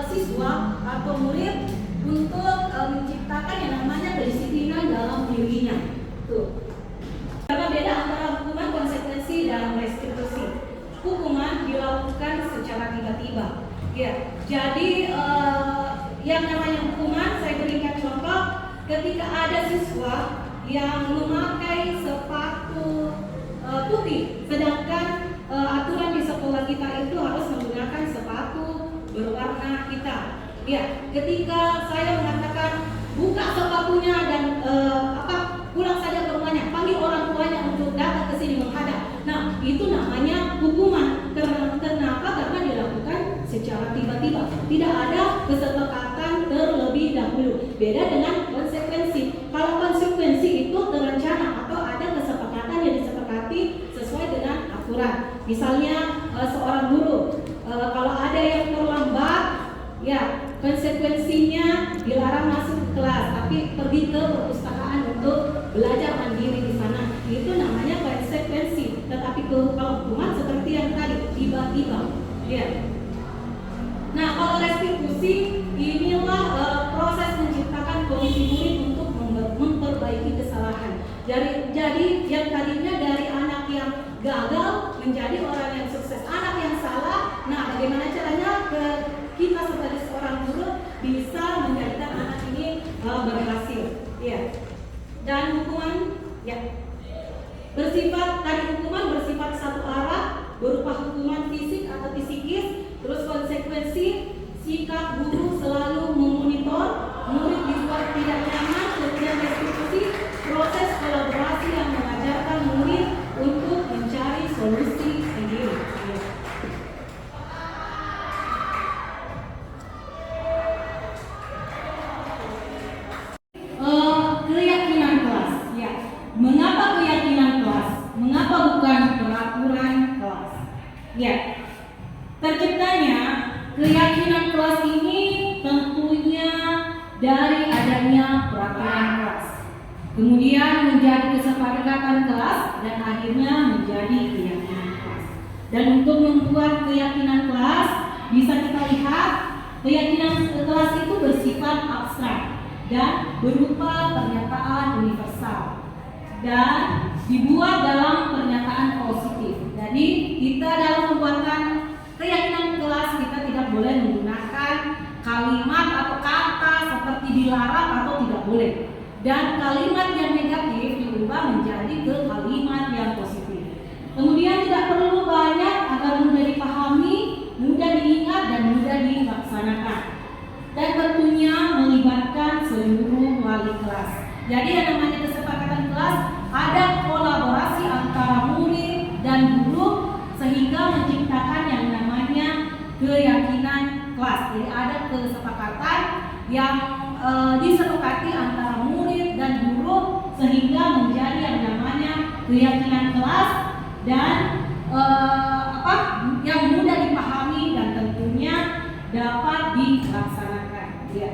siswa atau murid untuk menciptakan yang namanya kedisiplinan dalam dirinya. Tuh. Karena beda antara hukuman, konsekuensi, dan restitusi. Hukuman dilakukan secara tiba-tiba. Ya, jadi yang namanya hukuman, saya berikan contoh, ketika ada siswa yang memakai sepatu putih, sedangkan aturan di sekolah kita itu harus menggunakan sepatu berwarna hitam. Ya, ketika saya mengatakan buka sepatunya dan pulang saja ke rumahnya, panggil orang tuanya untuk datang ke sini menghadap. Nah, itu namanya hukuman. Kenapa? Karena dilakukan secara tiba-tiba. Tidak ada kesepakatan terlebih dahulu. Beda dengan konsekuensi. Kalau konsekuensi itu terencana atau ada kesepakatan yang disepakati sesuai dengan aturan. Misalnya seorang guru, kalau ada yang terlambat, ya konsekuensinya dilarang masuk ke kelas, tapi pergi ke perpustakaan untuk belajar mandiri di sana. Itu namanya konsekuensi. Tetapi kalau hukuman seperti yang tadi, tiba-tiba. Ya. Nah, kalau restitusi, inilah proses menciptakan komisi murid untuk memperbaiki kesalahan. Jadi yang tadinya dari anak yang gagal menjadi orang yang sukses, anak yang salah. Nah, bagaimana caranya kita sebagai seorang guru bisa menjadikan anak ini berhasil? Ya. Dan hukuman, ya, hukuman bersifat satu arah, berupa hukuman fisik atau psikis. Terus konsekuensi, sikap guru selalu memonitor murid dibuat tidak nyaman. Kemudian restitusi, proses kolaborasi yang mengajarkan murid untuk mencari solusi sendiri. Ya.
Ya, terciptanya keyakinan kelas ini tentunya dari adanya peraturan kelas, kemudian menjadi kesepakatan kelas, dan akhirnya menjadi keyakinan kelas. Dan untuk membuat keyakinan kelas, bisa kita lihat keyakinan kelas itu bersifat abstrak dan berupa pernyataan universal dan dibuat dalam pernyataan positif. Jadi kita dalam pembuatan keyakinan kelas, kita tidak boleh menggunakan kalimat atau kata seperti dilarang atau tidak boleh, dan kalimat yang negatif diubah menjadi ke kalimat yang positif. Kemudian tidak perlu banyak agar mudah dipahami, mudah diingat, dan mudah dilaksanakan, dan tentunya melibatkan seluruh wali kelas. Jadi yang namanya kesepakatan kelas, ada kolaborasi antara murid dan guru sehingga menciptakan yang namanya keyakinan kelas. Jadi ada kesepakatan yang disepakati antara murid dan guru sehingga menjadi yang namanya keyakinan kelas dan yang mudah dipahami dan tentunya dapat dilaksanakan. Ya.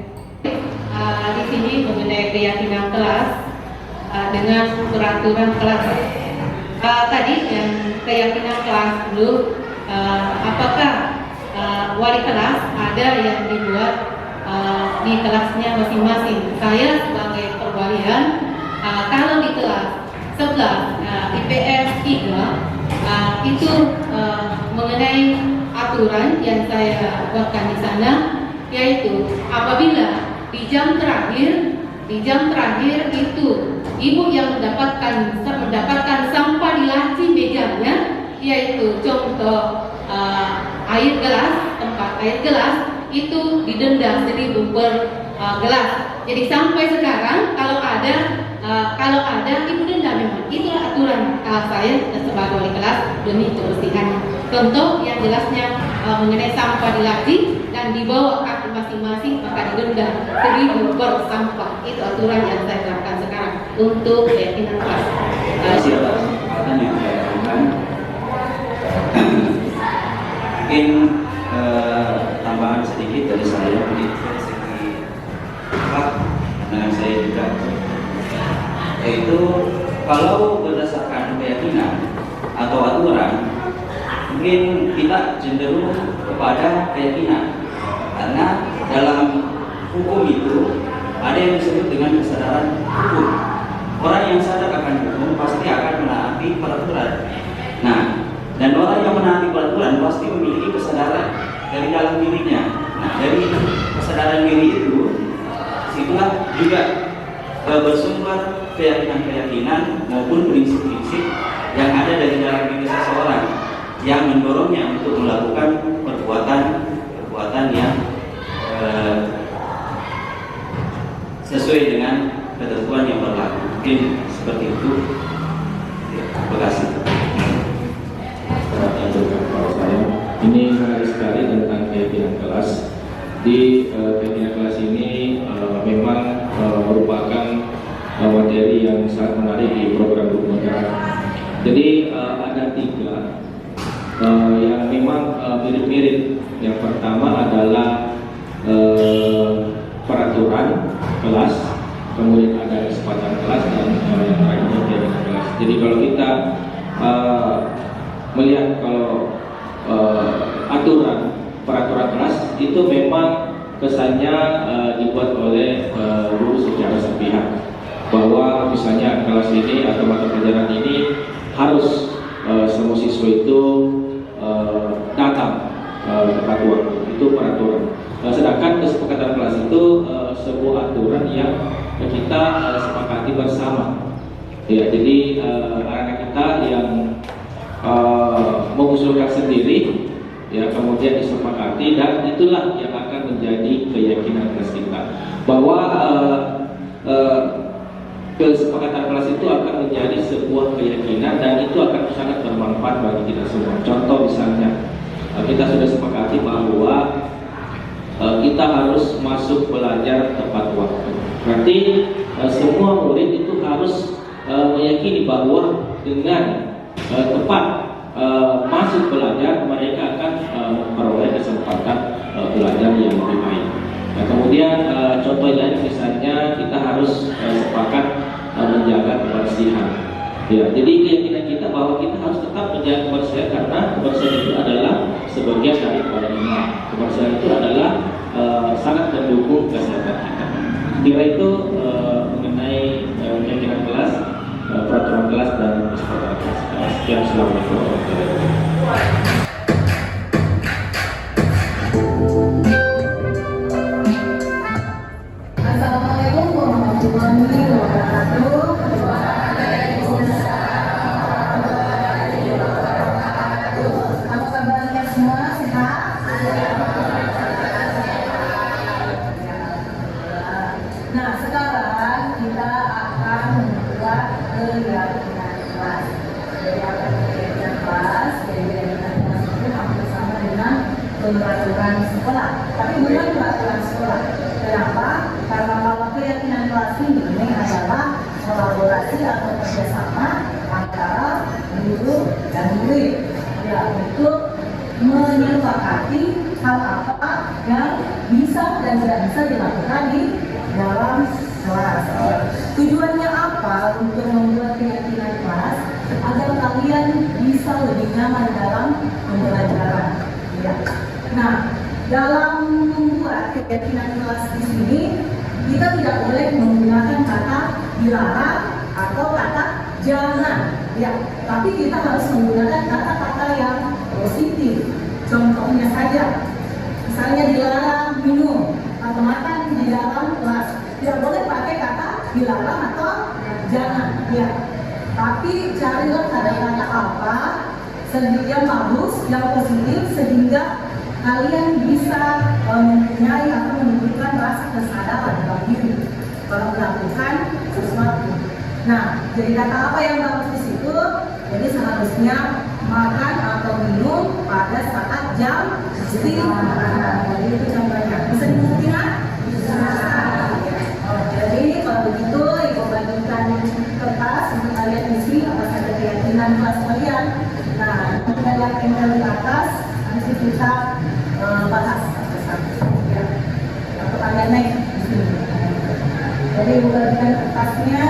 Di sini mengenai keyakinan kelas dengan peraturan kelas. Tadi yang keyakinan kelas dulu, apakah wali kelas ada yang dibuat di kelasnya masing-masing? Saya sebagai perwalian, kalau di kelas 11 IPS 3 itu mengenai aturan yang saya buatkan di sana, yaitu apabila di jam terakhir itu ibu yang mendapatkan sampah di laci mejanya, yaitu contoh tempat air gelas itu didenda 1.000 per gelas. Jadi sampai sekarang kalau ada ibu denda, memang itulah aturan saya sebagai wali kelas demi kebersihan. Contoh yang jelasnya mengenai sampah di laci dan dibawa kaki masing-masing maka didenda 1.000 per sampah. Itu aturan yang saya terapkan sekarang untuk keyakinan kelas.
Terima kasih atas kesempatan yang saya berikan. Mungkin tambahan sedikit dari saya dari segi dengan saya juga, yaitu kalau berdasarkan keyakinan atau aturan, mungkin kita cenderung kepada keyakinan, karena dalam hukum itu ada yang disebut dengan kesadaran hukum. Orang yang sadar akan hukum pasti akan menaati peraturan. Nah, dan orang yang menaati peraturan pasti memiliki kesadaran dari dalam dirinya. Nah, dari kesadaran diri itu, situlah juga bersumber keyakinan-keyakinan maupun prinsip-prinsip yang ada dari dalam diri seseorang yang mendorongnya untuk melakukan perbuatan yang sesuai dengan ketentuan yang berlaku. Mungkin seperti itu. Terima kasih.
Kalau saya, ini menarik sekali tentang keyakinan kelas. Di keyakinan kelas ini memang merupakan materi yang sangat menarik di program hukum negara. Jadi ada 3 yang memang mirip-mirip. Yang pertama adalah peraturan kelas, kemudian ada kesepakatan kelas, dan yang terakhirnya keyakinan kelas. Jadi kalau kita melihat kalau peraturan kelas itu memang kesannya dibuat oleh guru secara sepihak, bahwa misalnya kelas ini atau mata pelajaran ini harus semua siswa itu datang tepat waktu. Itu peraturan. Sedangkan kesepakatan kelas itu sebuah aturan yang kita sepakati bersama. Ya, jadi anak-anak kita yang mengusulkan sendiri, ya, kemudian disepakati, dan itulah yang akan menjadi keyakinan kelas kita, bahwa kesepakatan kelas itu akan menjadi sebuah keyakinan dan itu akan sangat bermanfaat bagi kita semua. Contoh misalnya, kita sudah sepakati bahwa kita harus masuk belajar tepat waktu. Berarti semua murid itu harus meyakini bahwa dengan tepat masuk belajar contoh lain misalnya kita harus sepakat menjaga kebersihan. Ya, jadi keyakinan kita bahwa kita harus tetap menjaga kebersihan karena kebersihan itu adalah sebagian dari iman. Kebersihan itu adalah sangat mendukung kesehatan kita. Kira itu mengenai keyakinan kelas, peraturan kelas dan kesepakatan kelas. Sekian, assalamualaikum warahmatullahi wabarakatuh.
Assalamualaikum warahmatullahi wabarakatuh. Apa kabarnya semua? Sehat? Nah, sekarang kita akan membuat keyakinan kelas. Jadi apa keyakinan kelas? Keyakinan kelas itu hampir sama dengan peraturan sekolah, tapi bukan peraturan sekolah. Kenapa? Karena kalau keyakinan kelas ini adalah kolaborasi atau kerjasama antara guru dan murid, ya, untuk menyepakati hal apa yang bisa dan tidak bisa dilakukan di dalam kelas. Tujuannya apa untuk membuat keyakinan kelas? Agar kalian bisa lebih nyaman dalam pembelajaran. Ya. Nah, dalam membuat keyakinan kelas di sini, kita tidak boleh menggunakan kata dilarang atau kata jangan, ya. Tapi kita harus menggunakan kata-kata yang positif. Contohnya saja, misalnya dilarang minum atau makan di dalam kelas, tidak boleh pakai kata dilarang atau jangan, ya. Tapi carilah kata-kata apa yang bagus, yang positif, sehingga kalian bisa mempunyai atau menunjukkan rasa kesadaran dalam diri kalau melakukan sesuatu. Nah, jadi kata apa yang bagus di situ? Jadi seharusnya makan atau minum pada saat jam istirahat. Jadi itu contohnya. Bisa dibuktikan? Bisa. Jadi kalau begitu, Ibu bagikan kertas untuk kalian isi apa saja keyakinan kelas kalian. Nah, kita lihat email di atas, nanti kita bahas satu-satu. Ya. Untuk kalian naik di sini. Jadi Ibu bagikan kertasnya.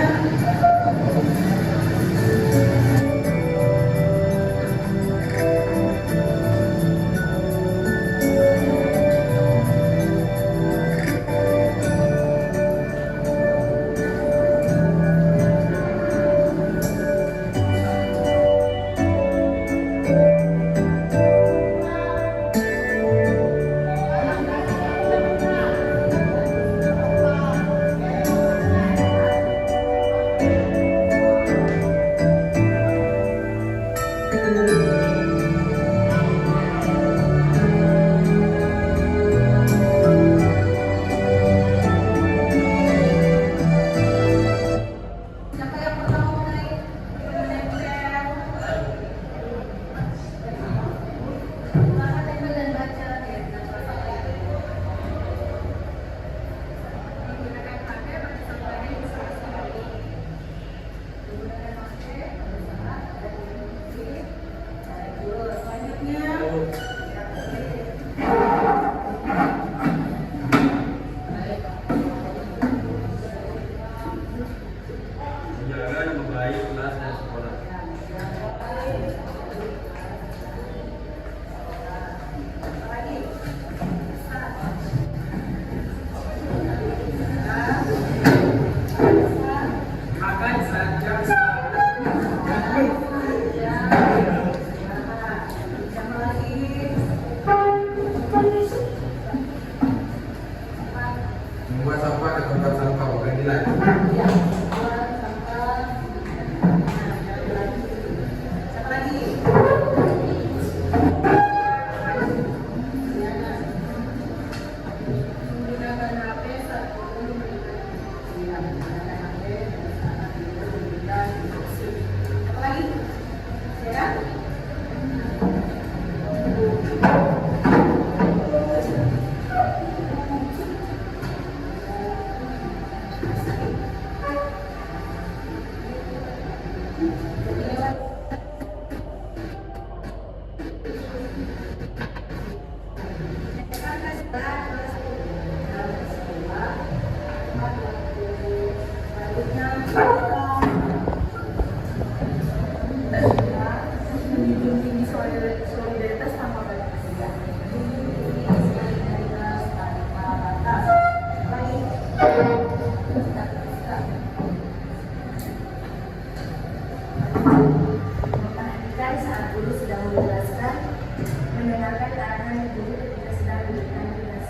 mendengarkan arahan guru ketika sedang memberikan tugas.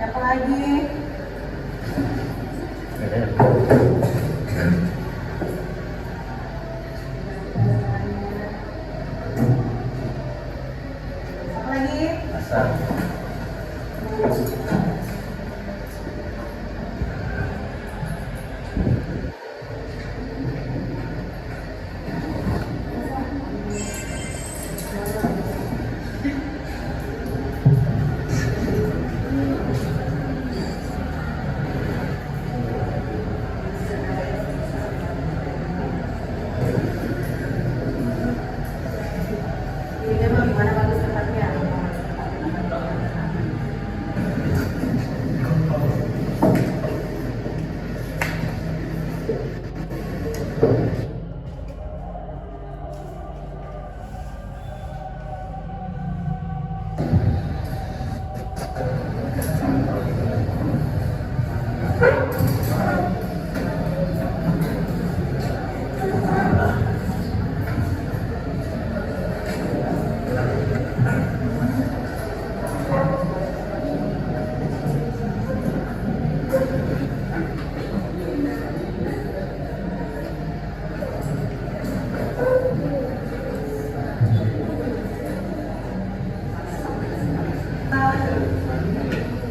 Siapa lagi? Siapa lagi? Ini memang gimana bagus tempatnya?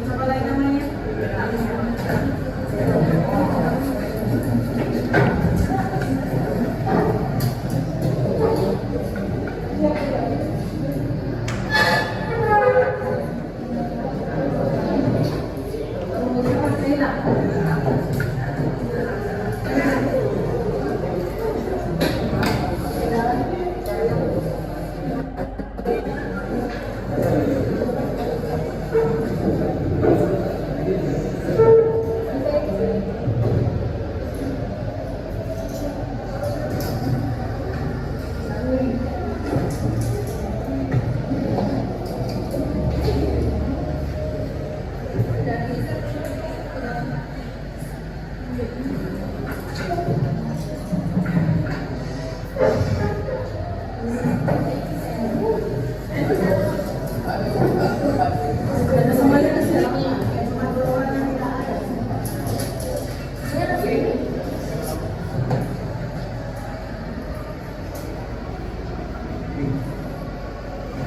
Siapa lagi namanya?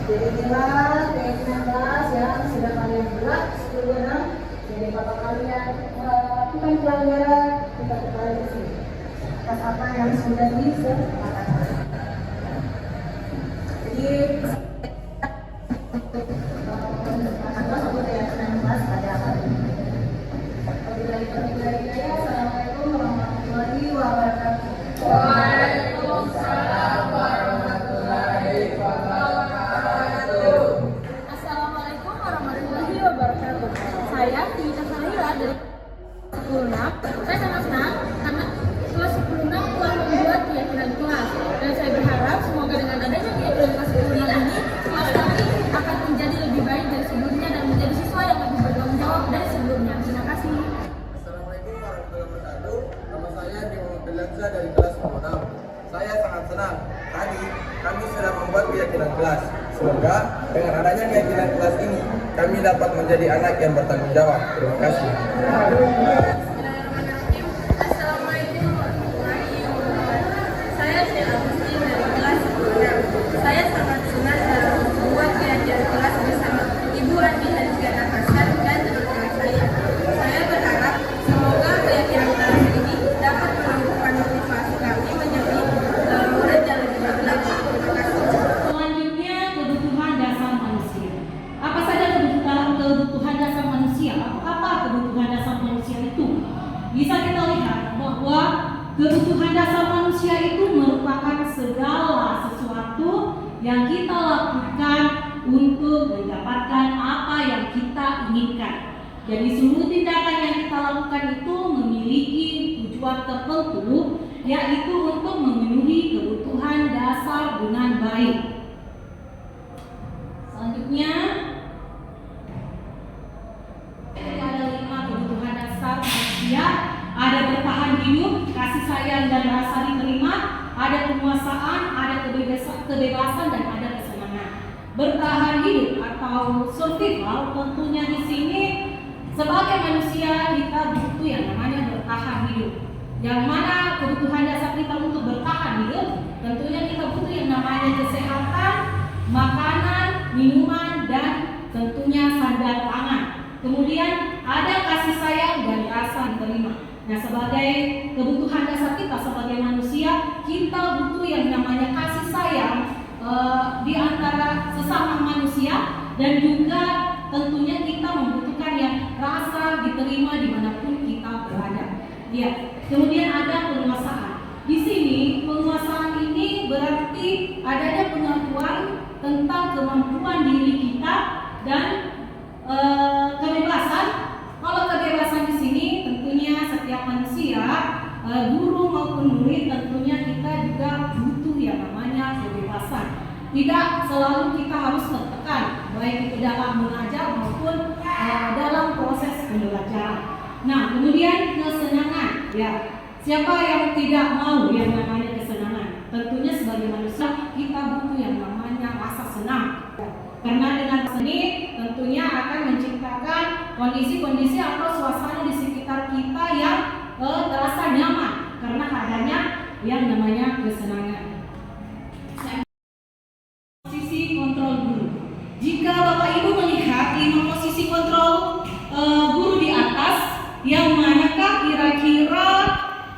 Jadi inilah keyakinan kelas yang sudah kalian buat sebelumnya. Jadi kalau kalian melakukan pelanggaran, kita kembali ke sini atas apa yang sudah disepakati. Jadi satu keyakinan kelas pada hari ini. Assalamualaikum warahmatullahi wabarakatuh. Waalaikumsalam warahmatullahi wabarakatuh.
Assalamualaikum warahmatullahi wabarakatuh. Saya Tina Salira dari 10 Saya sangat senang karena kelas 10 telah membuat keyakinan kelas, dan saya berharap semoga dengan adanya keyakinan kelas 10 ini kelas kami akan menjadi lebih baik dari sebelumnya dan menjadi siswa yang lebih bertanggung jawab dari sebelumnya. Terima kasih.
Assalamualaikum warahmatullahi wabarakatuh. Nama saya Dimas Belanza dari kelas 6. Saya sangat senang. Tadi kami sudah membuat keyakinan kelas. Semoga dengan adanya keyakinan kelas ini kami dapat menjadi anak yang bertanggung jawab. Terima kasih.
Assalamualaikum warahmatullahi wabarakatuh.
manusia itu merupakan segala sesuatu yang kita lakukan untuk mendapatkan apa yang kita inginkan. Jadi seluruh tindakan yang kita lakukan itu memiliki tujuan tertentu, yaitu untuk memenuhi kebutuhan dasar dengan baik. Selanjutnya, ada 5 kebutuhan dasar manusia. Ada bertahan hidup, kasih sayang dan rasa diterima, ada penguasaan, ada kebebasan dan ada kesenangan. Bertahan hidup atau survival tentunya di sini sebagai manusia kita butuh yang namanya bertahan hidup. Yang mana kebutuhan dasar kita untuk bertahan hidup tentunya kita butuh yang namanya kesehatan, makanan, minuman dan tentunya sandal tangan. Kemudian ada kasih sayang dan rasa diterima. Nah, sebagai kebutuhan dasar kita sebagai manusia, kita butuh yang namanya kasih sayang di antara sesama manusia, dan juga tentunya kita membutuhkan yang rasa diterima dimanapun kita berada. Ya, kemudian ada penguasaan. Di sini penguasaan ini berarti adanya pengakuan tentang kemampuan diri kita dan kebebasan. Kalau kebebasan di sini tentunya setiap manusia, guru maupun murid tentunya kita juga butuh yang namanya kebebasan. Tidak selalu kita harus tertekan, baik itu dalam mengajar maupun dalam proses pembelajaran. Nah, kemudian kesenangan, ya. Siapa yang tidak mau yang namanya kesenangan? Tentunya sebagai manusia kita butuh yang namanya rasa senang. Karena dengan seni tentunya akan menciptakan kondisi-kondisi atau suasana di sekitar kita yang terasa nyaman karena adanya yang namanya kesenangan. Posisi kontrol guru. Jika Bapak Ibu melihat 5 posisi kontrol guru di atas, yang manakah kira-kira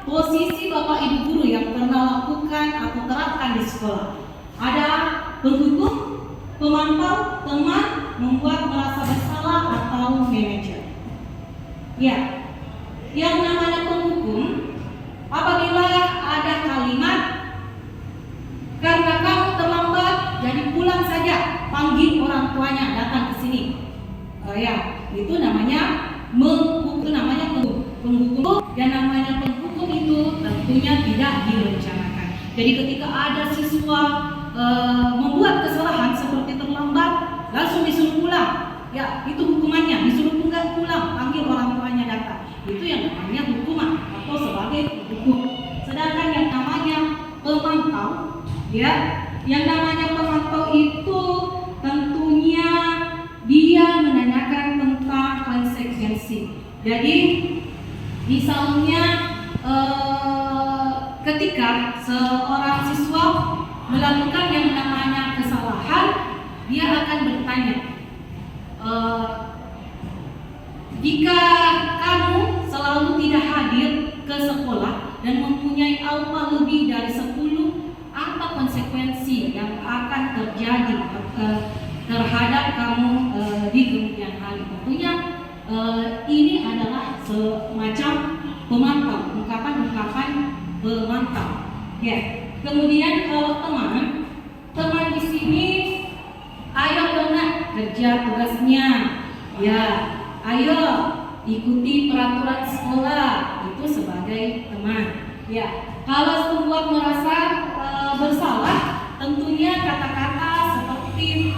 posisi Bapak Ibu guru yang pernah lakukan atau terapkan di sekolah? Ada penghukum, pemantau, teman, membuat merasa bersalah, atau manajer. Ya, yang namanya penghukum apabila ada kalimat karena kamu terlambat, jadi pulang saja, panggil orang tuanya datang ke sini. Ya, itu namanya menghukum, namanya penghukum. Yang namanya penghukum itu tentunya tidak direncanakan. Jadi ketika ada siswa membuat kesalahan seperti terlambat, langsung disuruh pulang. Ya, itu hukumannya, disuruh pulang, panggil orang tuanya datang. Itu yang namanya hukuman atau sebagai hukum. Sedangkan yang namanya pemantau, ya, yang namanya pemantau itu tentunya dia menanyakan tentang konsekuensi. Jadi misalnya ketika seorang siswa melakukan yang namanya kesalahan, dia akan bertanya, jika kamu selalu tidak hadir ke sekolah dan mempunyai alfa lebih dari 10, apa konsekuensi yang akan terjadi terhadap kamu di kemudian hari? Tentunya ini adalah semacam pemantau, ungkapan-ungkapan pemantau. Ya. Kemudian kalau teman di sini, ayo benar kerja tugasnya, ya, ayo ikuti peraturan sekolah, itu sebagai teman. Ya, kalau sebuah merasa bersalah, tentunya kata-kata seperti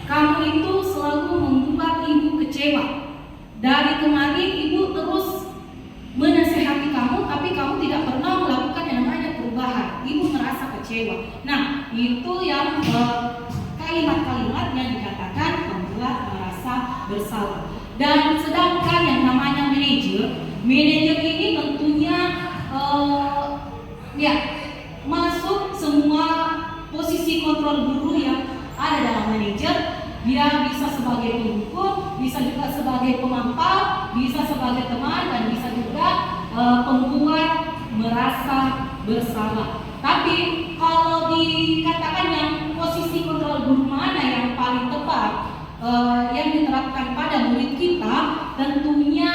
kamu itu selalu membuat ibu kecewa. Dari kemarin ibu terus menasehati kamu, tapi kamu tidak pernah melakukan yang namanya perubahan. Ibu merasa kecewa. Nah, itu yang kalimat-kalimat yang dikatakan membuat merasa bersalah. Dan sedangkan yang namanya manajer ini tentunya ya masuk semua posisi kontrol guru yang ada dalam manajer. Dia bisa sebagai penghukum, bisa juga sebagai pemantau, bisa sebagai teman, dan bisa juga pembuat merasa bersalah. Tapi kalau dikatakan yang posisi kontrol guru mana yang paling tepat yang diterapkan pada murid kita, tentunya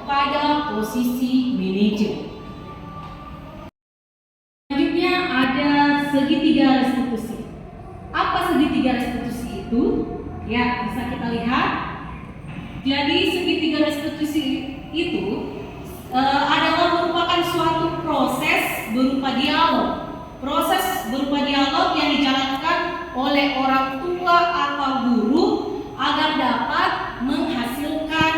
pada posisi manajer. segitiga restitusi. Apa segitiga restitusi itu? Ya, bisa kita lihat. Jadi segitiga restitusi itu adalah merupakan suatu proses berupa dialog. Proses berupa dialog yang dijalankan oleh orang tua atau guru agar dapat menghasilkan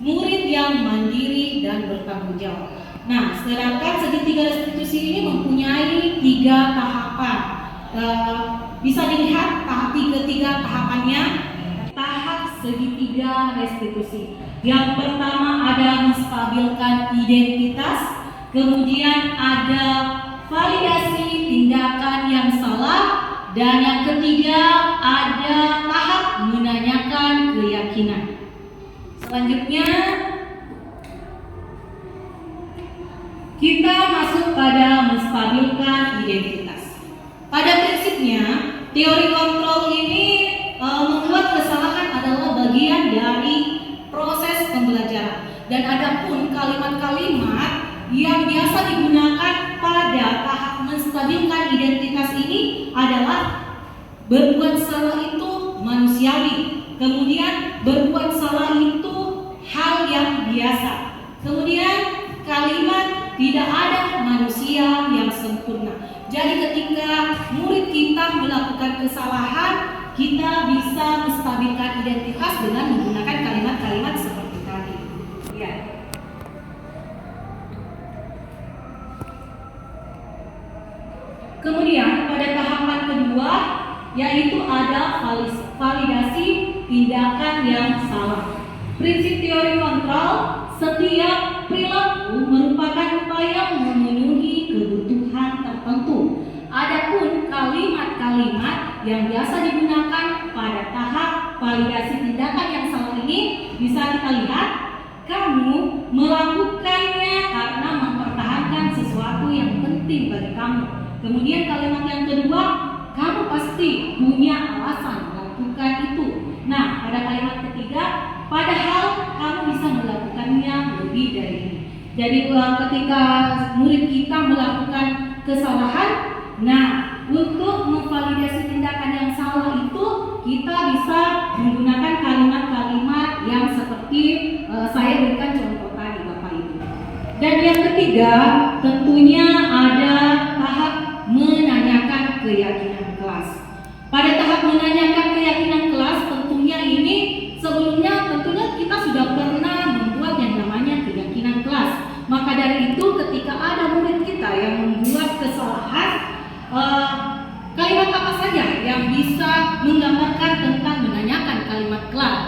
murid yang mandiri dan bertanggung jawab. Nah, sedangkan segitiga restitusi ini mempunyai 3 tahapan. Bisa dilihat ketiga tahapannya. Tahap segitiga restitusi. Yang pertama ada menstabilkan identitas, kemudian ada validasi tindakan yang salah, dan yang ketiga ada tahap menanyakan keyakinan. Selanjutnya kita masuk pada menstabilkan identitas. Pada prinsipnya, teori kontrol ini membuat kesalahan adalah bagian dari proses pembelajaran. Dan adapun kalimat-kalimat yang biasa digunakan pada tahap menstabilkan identitas ini adalah berbuat salah itu manusiawi. Kemudian berbuat salah itu hal yang biasa. Kemudian kalimat tidak ada manusia yang sempurna. Jadi ketika murid kita melakukan kesalahan, kita bisa menstabilkan identitas dengan menggunakan kalimat-kalimat seperti tadi. Ya. Kemudian pada tahapan kedua yaitu ada validasi tindakan yang salah. Prinsip teori kontrol, setiap perilaku merupakan upaya memenuhi kebutuhan tertentu. Adapun kalimat-kalimat yang biasa digunakan pada tahap validasi tindakan yang salah ini bisa kita lihat, kamu melakukannya karena mempertahankan sesuatu yang penting bagi kamu. Kemudian kalimat yang kedua, kamu pasti punya alasan melakukan itu. Nah, pada kalimat ketiga, padahal kamu bisa melakukannya lebih dari ini. Jadi ketika murid kita melakukan kesalahan, nah untuk memvalidasi tindakan yang salah itu kita bisa menggunakan kalimat-kalimat yang seperti saya berikan contoh tadi Bapak Ibu. Dan yang ketiga tentunya ada tahap menanyakan keyakinan kelas. Pada tahap menanyakan keyakinan kelas tentunya ini sebelumnya tentunya kita sudah pernah membuat yang namanya keyakinan kelas. Maka dari itu ketika ada murid kita yang membuat kesalahan, kalimat apa saja yang bisa menggambarkan tentang menanyakan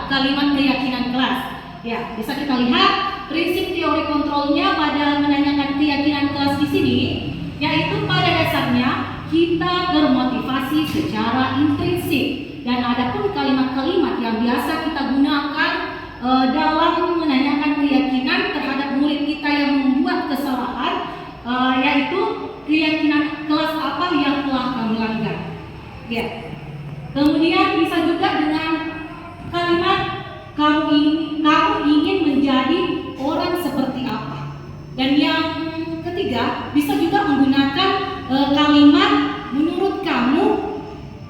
kalimat keyakinan kelas. Ya, bisa kita lihat prinsip teori kontrolnya pada menanyakan keyakinan kelas di sini, yaitu pada dasarnya kita bermotivasi secara intrinsik. Dan adapun kalimat-kalimat yang biasa kita gunakan dalam menanyakan keyakinan terhadap murid kita yang membuat kesalahan, yaitu keyakinan kelas apa yang telah kamu langgar. Ya. Kemudian bisa juga dengan kalimat kamu ingin menjadi orang seperti apa. Dan yang ketiga bisa juga menggunakan kalimat menurut kamu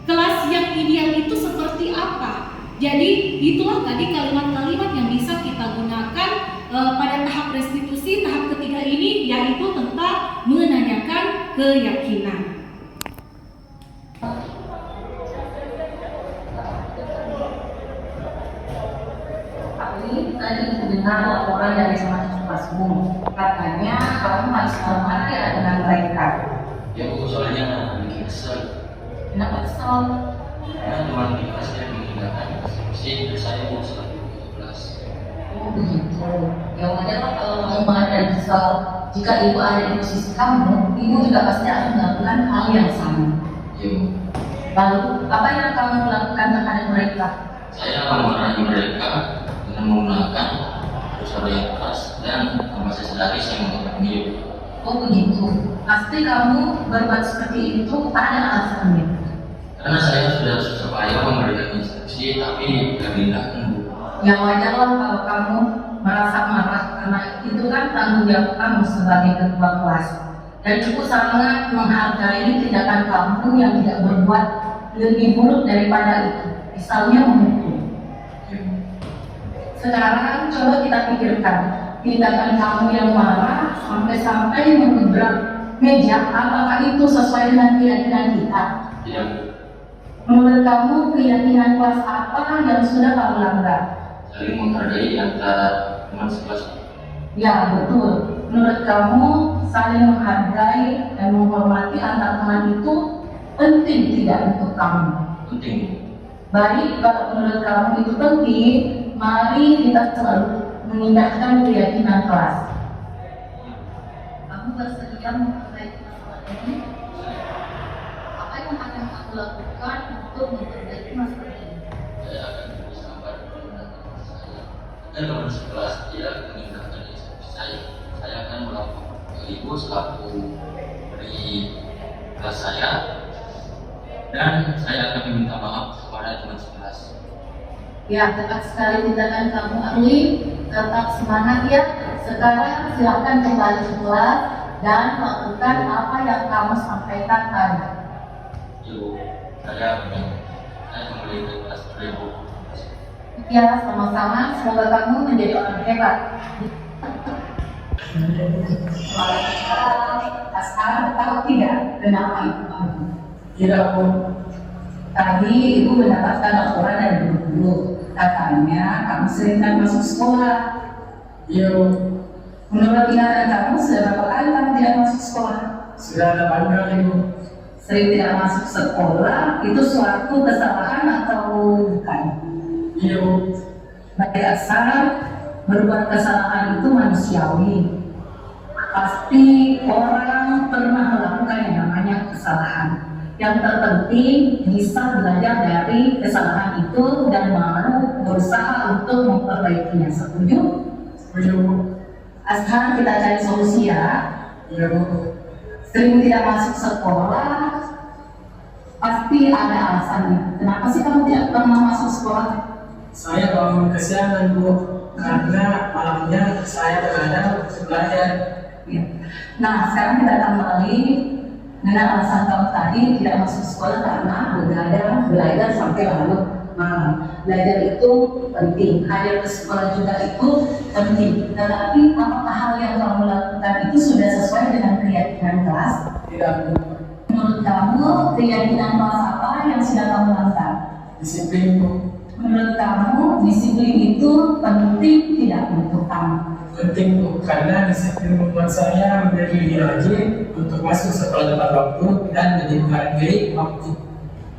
kelas yang ideal itu seperti apa. Jadi itulah tadi kalimat-kalimat yang bisa kita gunakan pada tahap restitusi tahap ketiga ini, yaitu tentang menanyakan keyakinan.
Tadi mendengar laporan dari sama kelasmu, katanya kamu harus hormati dengan mereka.
Ya Bu, soalnya bikin kesel.
Kenapa kesel?
Karena teman di kelasnya meninggalkan eksekusi, terus saya mau selalu kelas.
Oh begitu. Ya wajar lah kalau kamu marah dan kesel. Jika ibu ada di posisi kamu, ibu juga pasti akan melakukan hal yang sama.
Iya Bu.
Lalu apa yang kamu lakukan terhadap mereka?
Saya memarahi mereka dengan menggunakan suara yang keras dan tanpa saya sadari saya menghakimi.
Oh begitu. Pasti kamu berbuat seperti itu ada alasannya.
Karena saya sudah supaya memberikan instruksi tapi tidak diindahkan Bu.
Yang wajar lah kalau kamu merasa marah karena itu kan tanggung jawab kamu sebagai ketua kelas. Dan Ibu sangat menghargai tindakan kamu yang tidak berbuat lebih buruk daripada itu, misalnya memukul. Sekarang coba kita pikirkan, tindakan kamu yang marah sampai-sampai mengebrak meja, apakah itu sesuai dengan keyakinan kita?
Ya.
Menurut kamu keyakinan kelas apa yang sudah kamu langgar?
Saling menghargai antara teman sekelas.
Ya, betul. Menurut kamu saling menghargai dan menghormati antar teman itu penting tidak untuk kamu?
Penting.
Baik, kalau menurut kamu itu penting, mari kita selalu mengindahkan keyakinan kelas. Kamu bersedia memperbaiki masalah ini? Apa yang akan kamu lakukan untuk memperbaiki masalah ini?
Saya akan terus sabar dan saya. Dan teman sekelas tidak meninggalkan saya. Saya akan melapor ke Ibu selaku dari kelas saya, dan saya akan meminta maaf kepada teman sekelas.
Ya, tepat sekali tindakan kamu, Arli. Tetap semangat ya. Sekarang silakan kembali ke kelas dan lakukan apa yang kamu sampaikan tadi.
Ibu, saya kembali ke kelas Ibu.
Ya, sama-sama. Semoga kamu menjadi orang hebat. Sekarang tahu tidak kenapa Ibu kamu?
Tidak, Bu.
Tadi Ibu mendapatkan laporan dari guru. Katanya kamu sering tidak masuk sekolah.
Iya, Bu.
Menurut ingatan kamu, sudah berapa kali kamu tidak masuk sekolah?
Sudah 8 kali, Bu.
Sering tidak masuk sekolah, itu suatu kesalahan atau bukan?
Iya, Bu.
Baik asal berbuat kesalahan itu manusiawi. Pasti orang pernah melakukan yang namanya kesalahan. Yang terpenting bisa belajar dari kesalahan itu dan mau berusaha untuk memperbaikinya. Setuju?
Setuju, Bu.
Asal kita cari solusi ya.
Iya, Bu.
Sering tidak masuk sekolah, pasti ada alasannya. Kenapa sih kamu tidak pernah masuk sekolah?
Saya bangun kesiangan, Bu. Karena malamnya saya begadang untuk belajar.
Ya. Nah, sekarang kita kembali dengan alasan kamu tadi tidak masuk sekolah karena begadang, belajar sampai larut malam. Belajar itu penting, hadir ke sekolah juga itu penting. Tetapi apakah hal yang kamu lakukan itu sudah sesuai dengan keyakinan kelas?
Tidak, Bu.
Menurut kamu, keyakinan kelas apa yang sudah kamu lakukan?
Disiplin, Bu.
Menurut kamu, disiplin itu penting tidak untuk kamu?
Penting, Bu, karena disiplin membuat saya menjadi lebih rajin untuk masuk sekolah tepat waktu dan menjadi menghargai waktu.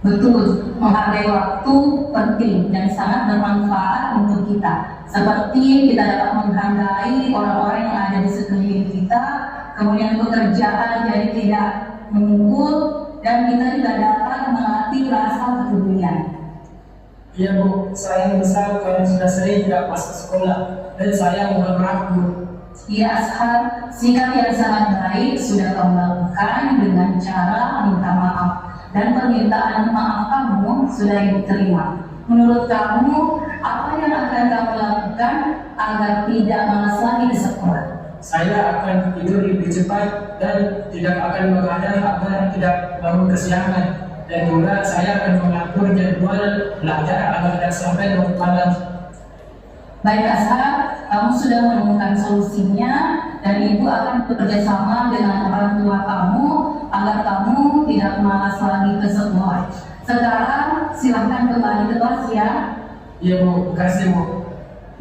Betul, menghargai waktu penting dan sangat bermanfaat untuk kita. Seperti kita dapat menghargai orang-orang yang ada di sekeliling kita, kemudian pekerjaan jadi tidak memukul, dan kita juga dapat melatih rasa kepedulian.
Iya, Bu, saya menyesal karena sudah sering tidak masuk sekolah dan saya mohon maaf, Bu.
Iya, Ashar, sikap yang sangat baik sudah kamu lakukan dengan cara minta maaf, dan permintaan maaf kamu sudah diterima. Menurut kamu, apa yang akan kamu lakukan agar tidak malas lagi ke sekolah?
Saya akan tidur lebih cepat dan tidak akan begadang agar tidak bangun kesiangan. Dan juga saya akan mengatur jadwal belajar agar tidak sampai larut malam.
Baik Ashar, kamu sudah menemukan solusinya dan Ibu akan bekerja sama dengan orang tua kamu agar kamu tidak malas lagi ke sekolah. Sekarang silahkan kembali ke kelas ya.
Iya, Bu, terima kasih, Bu.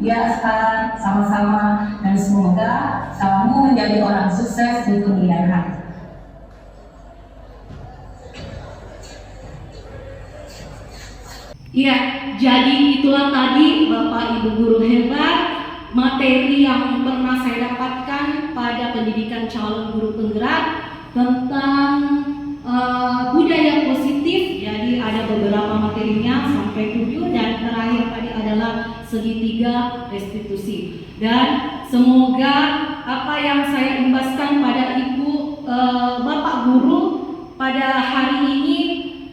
Ya Ashar, sama-sama, dan semoga kamu menjadi orang sukses di kemudian hari.
Iya, jadi itulah tadi Bapak Ibu guru hebat, materi yang pernah saya dapatkan pada pendidikan calon guru penggerak tentang budaya positif. Jadi ada beberapa materinya sampai 7 dan terakhir tadi adalah segitiga restitusi. Dan semoga apa yang saya imbaskan pada Ibu Bapak guru pada hari ini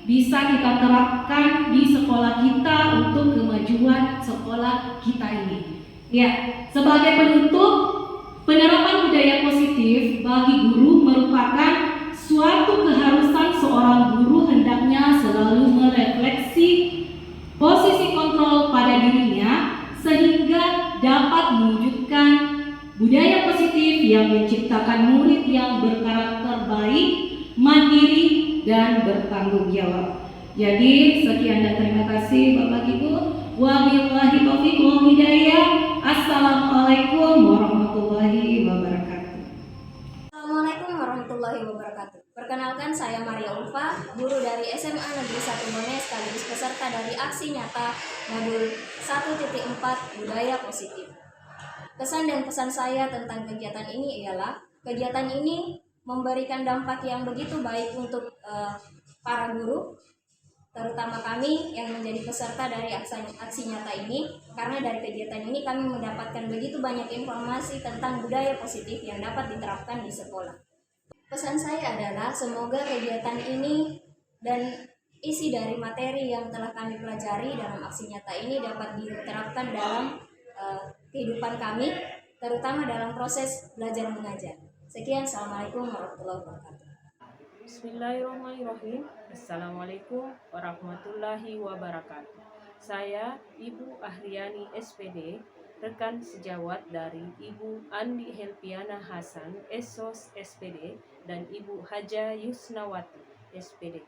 bisa kita terapkan di sekolah kita untuk kemajuan sekolah kita ini. Ya, sebagai penutup, penerapan budaya positif bagi guru merupakan merupakan suatu keharusan seorang guru hendaknya selalu merefleksi posisi kontrol pada dirinya sehingga dapat mewujudkan budaya positif yang menciptakan murid yang berkarakter baik, mandiri, dan bertanggung jawab. Jadi sekian dan terima kasih Bapak Ibu. Wabillahi taufiq wal hidayah. Assalamualaikum warahmatullahi wabarakatuh.
Assalamualaikum warahmatullahi wabarakatuh. Perkenalkan, saya Maria Ulfa, guru dari SMA Negeri 1 Bone sekaligus peserta dari aksi nyata modul 1.4 budaya positif. Kesan dan pesan saya tentang kegiatan ini ialah kegiatan ini memberikan dampak yang begitu baik untuk para guru, terutama kami yang menjadi peserta dari aksi nyata ini, karena dari kegiatan ini kami mendapatkan begitu banyak informasi tentang budaya positif yang dapat diterapkan di sekolah. Pesan saya adalah semoga kegiatan ini dan isi dari materi yang telah kami pelajari dalam aksi nyata ini dapat diterapkan dalam kehidupan kami, terutama dalam proses belajar mengajar. Sekian, Assalamualaikum warahmatullahi wabarakatuh.
Bismillahirrahmanirrahim. Assalamualaikum warahmatullahi wabarakatuh. Saya Ibu Ahriani SPD, rekan sejawat dari Ibu Andi Helpiana Hasan, Esos SPD, dan Ibu Haja Yusnawati, SPD.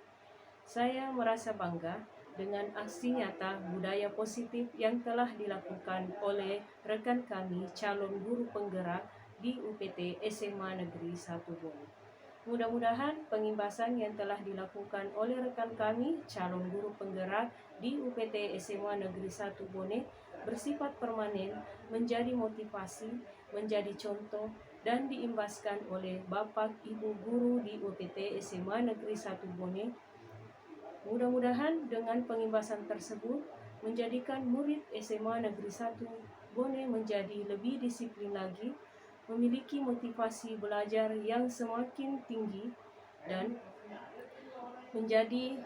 Saya merasa bangga dengan aksi nyata budaya positif yang telah dilakukan oleh rekan kami calon guru penggerak di UPT SMA Negeri 1 Bone. Mudah-mudahan pengimbasan yang telah dilakukan oleh rekan kami calon guru penggerak di UPT SMA Negeri 1 Bone bersifat permanen, menjadi motivasi, menjadi contoh, dan diimbaskan oleh Bapak Ibu guru di UPT SMA Negeri 1 Bone. Mudah-mudahan dengan pengimbasan tersebut menjadikan murid SMA Negeri 1 Bone menjadi lebih disiplin lagi, memiliki motivasi belajar yang semakin tinggi, dan menjadi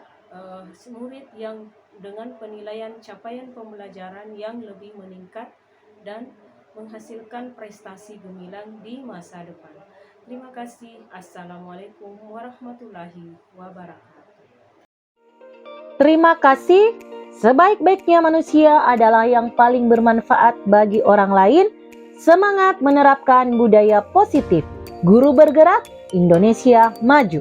murid yang dengan penilaian capaian pembelajaran yang lebih meningkat dan menghasilkan prestasi gemilang di masa depan. Terima kasih. Assalamualaikum warahmatullahi wabarakatuh.
Terima kasih. Sebaik-baiknya manusia adalah yang paling bermanfaat bagi orang lain. Semangat menerapkan budaya positif. Guru bergerak, Indonesia maju.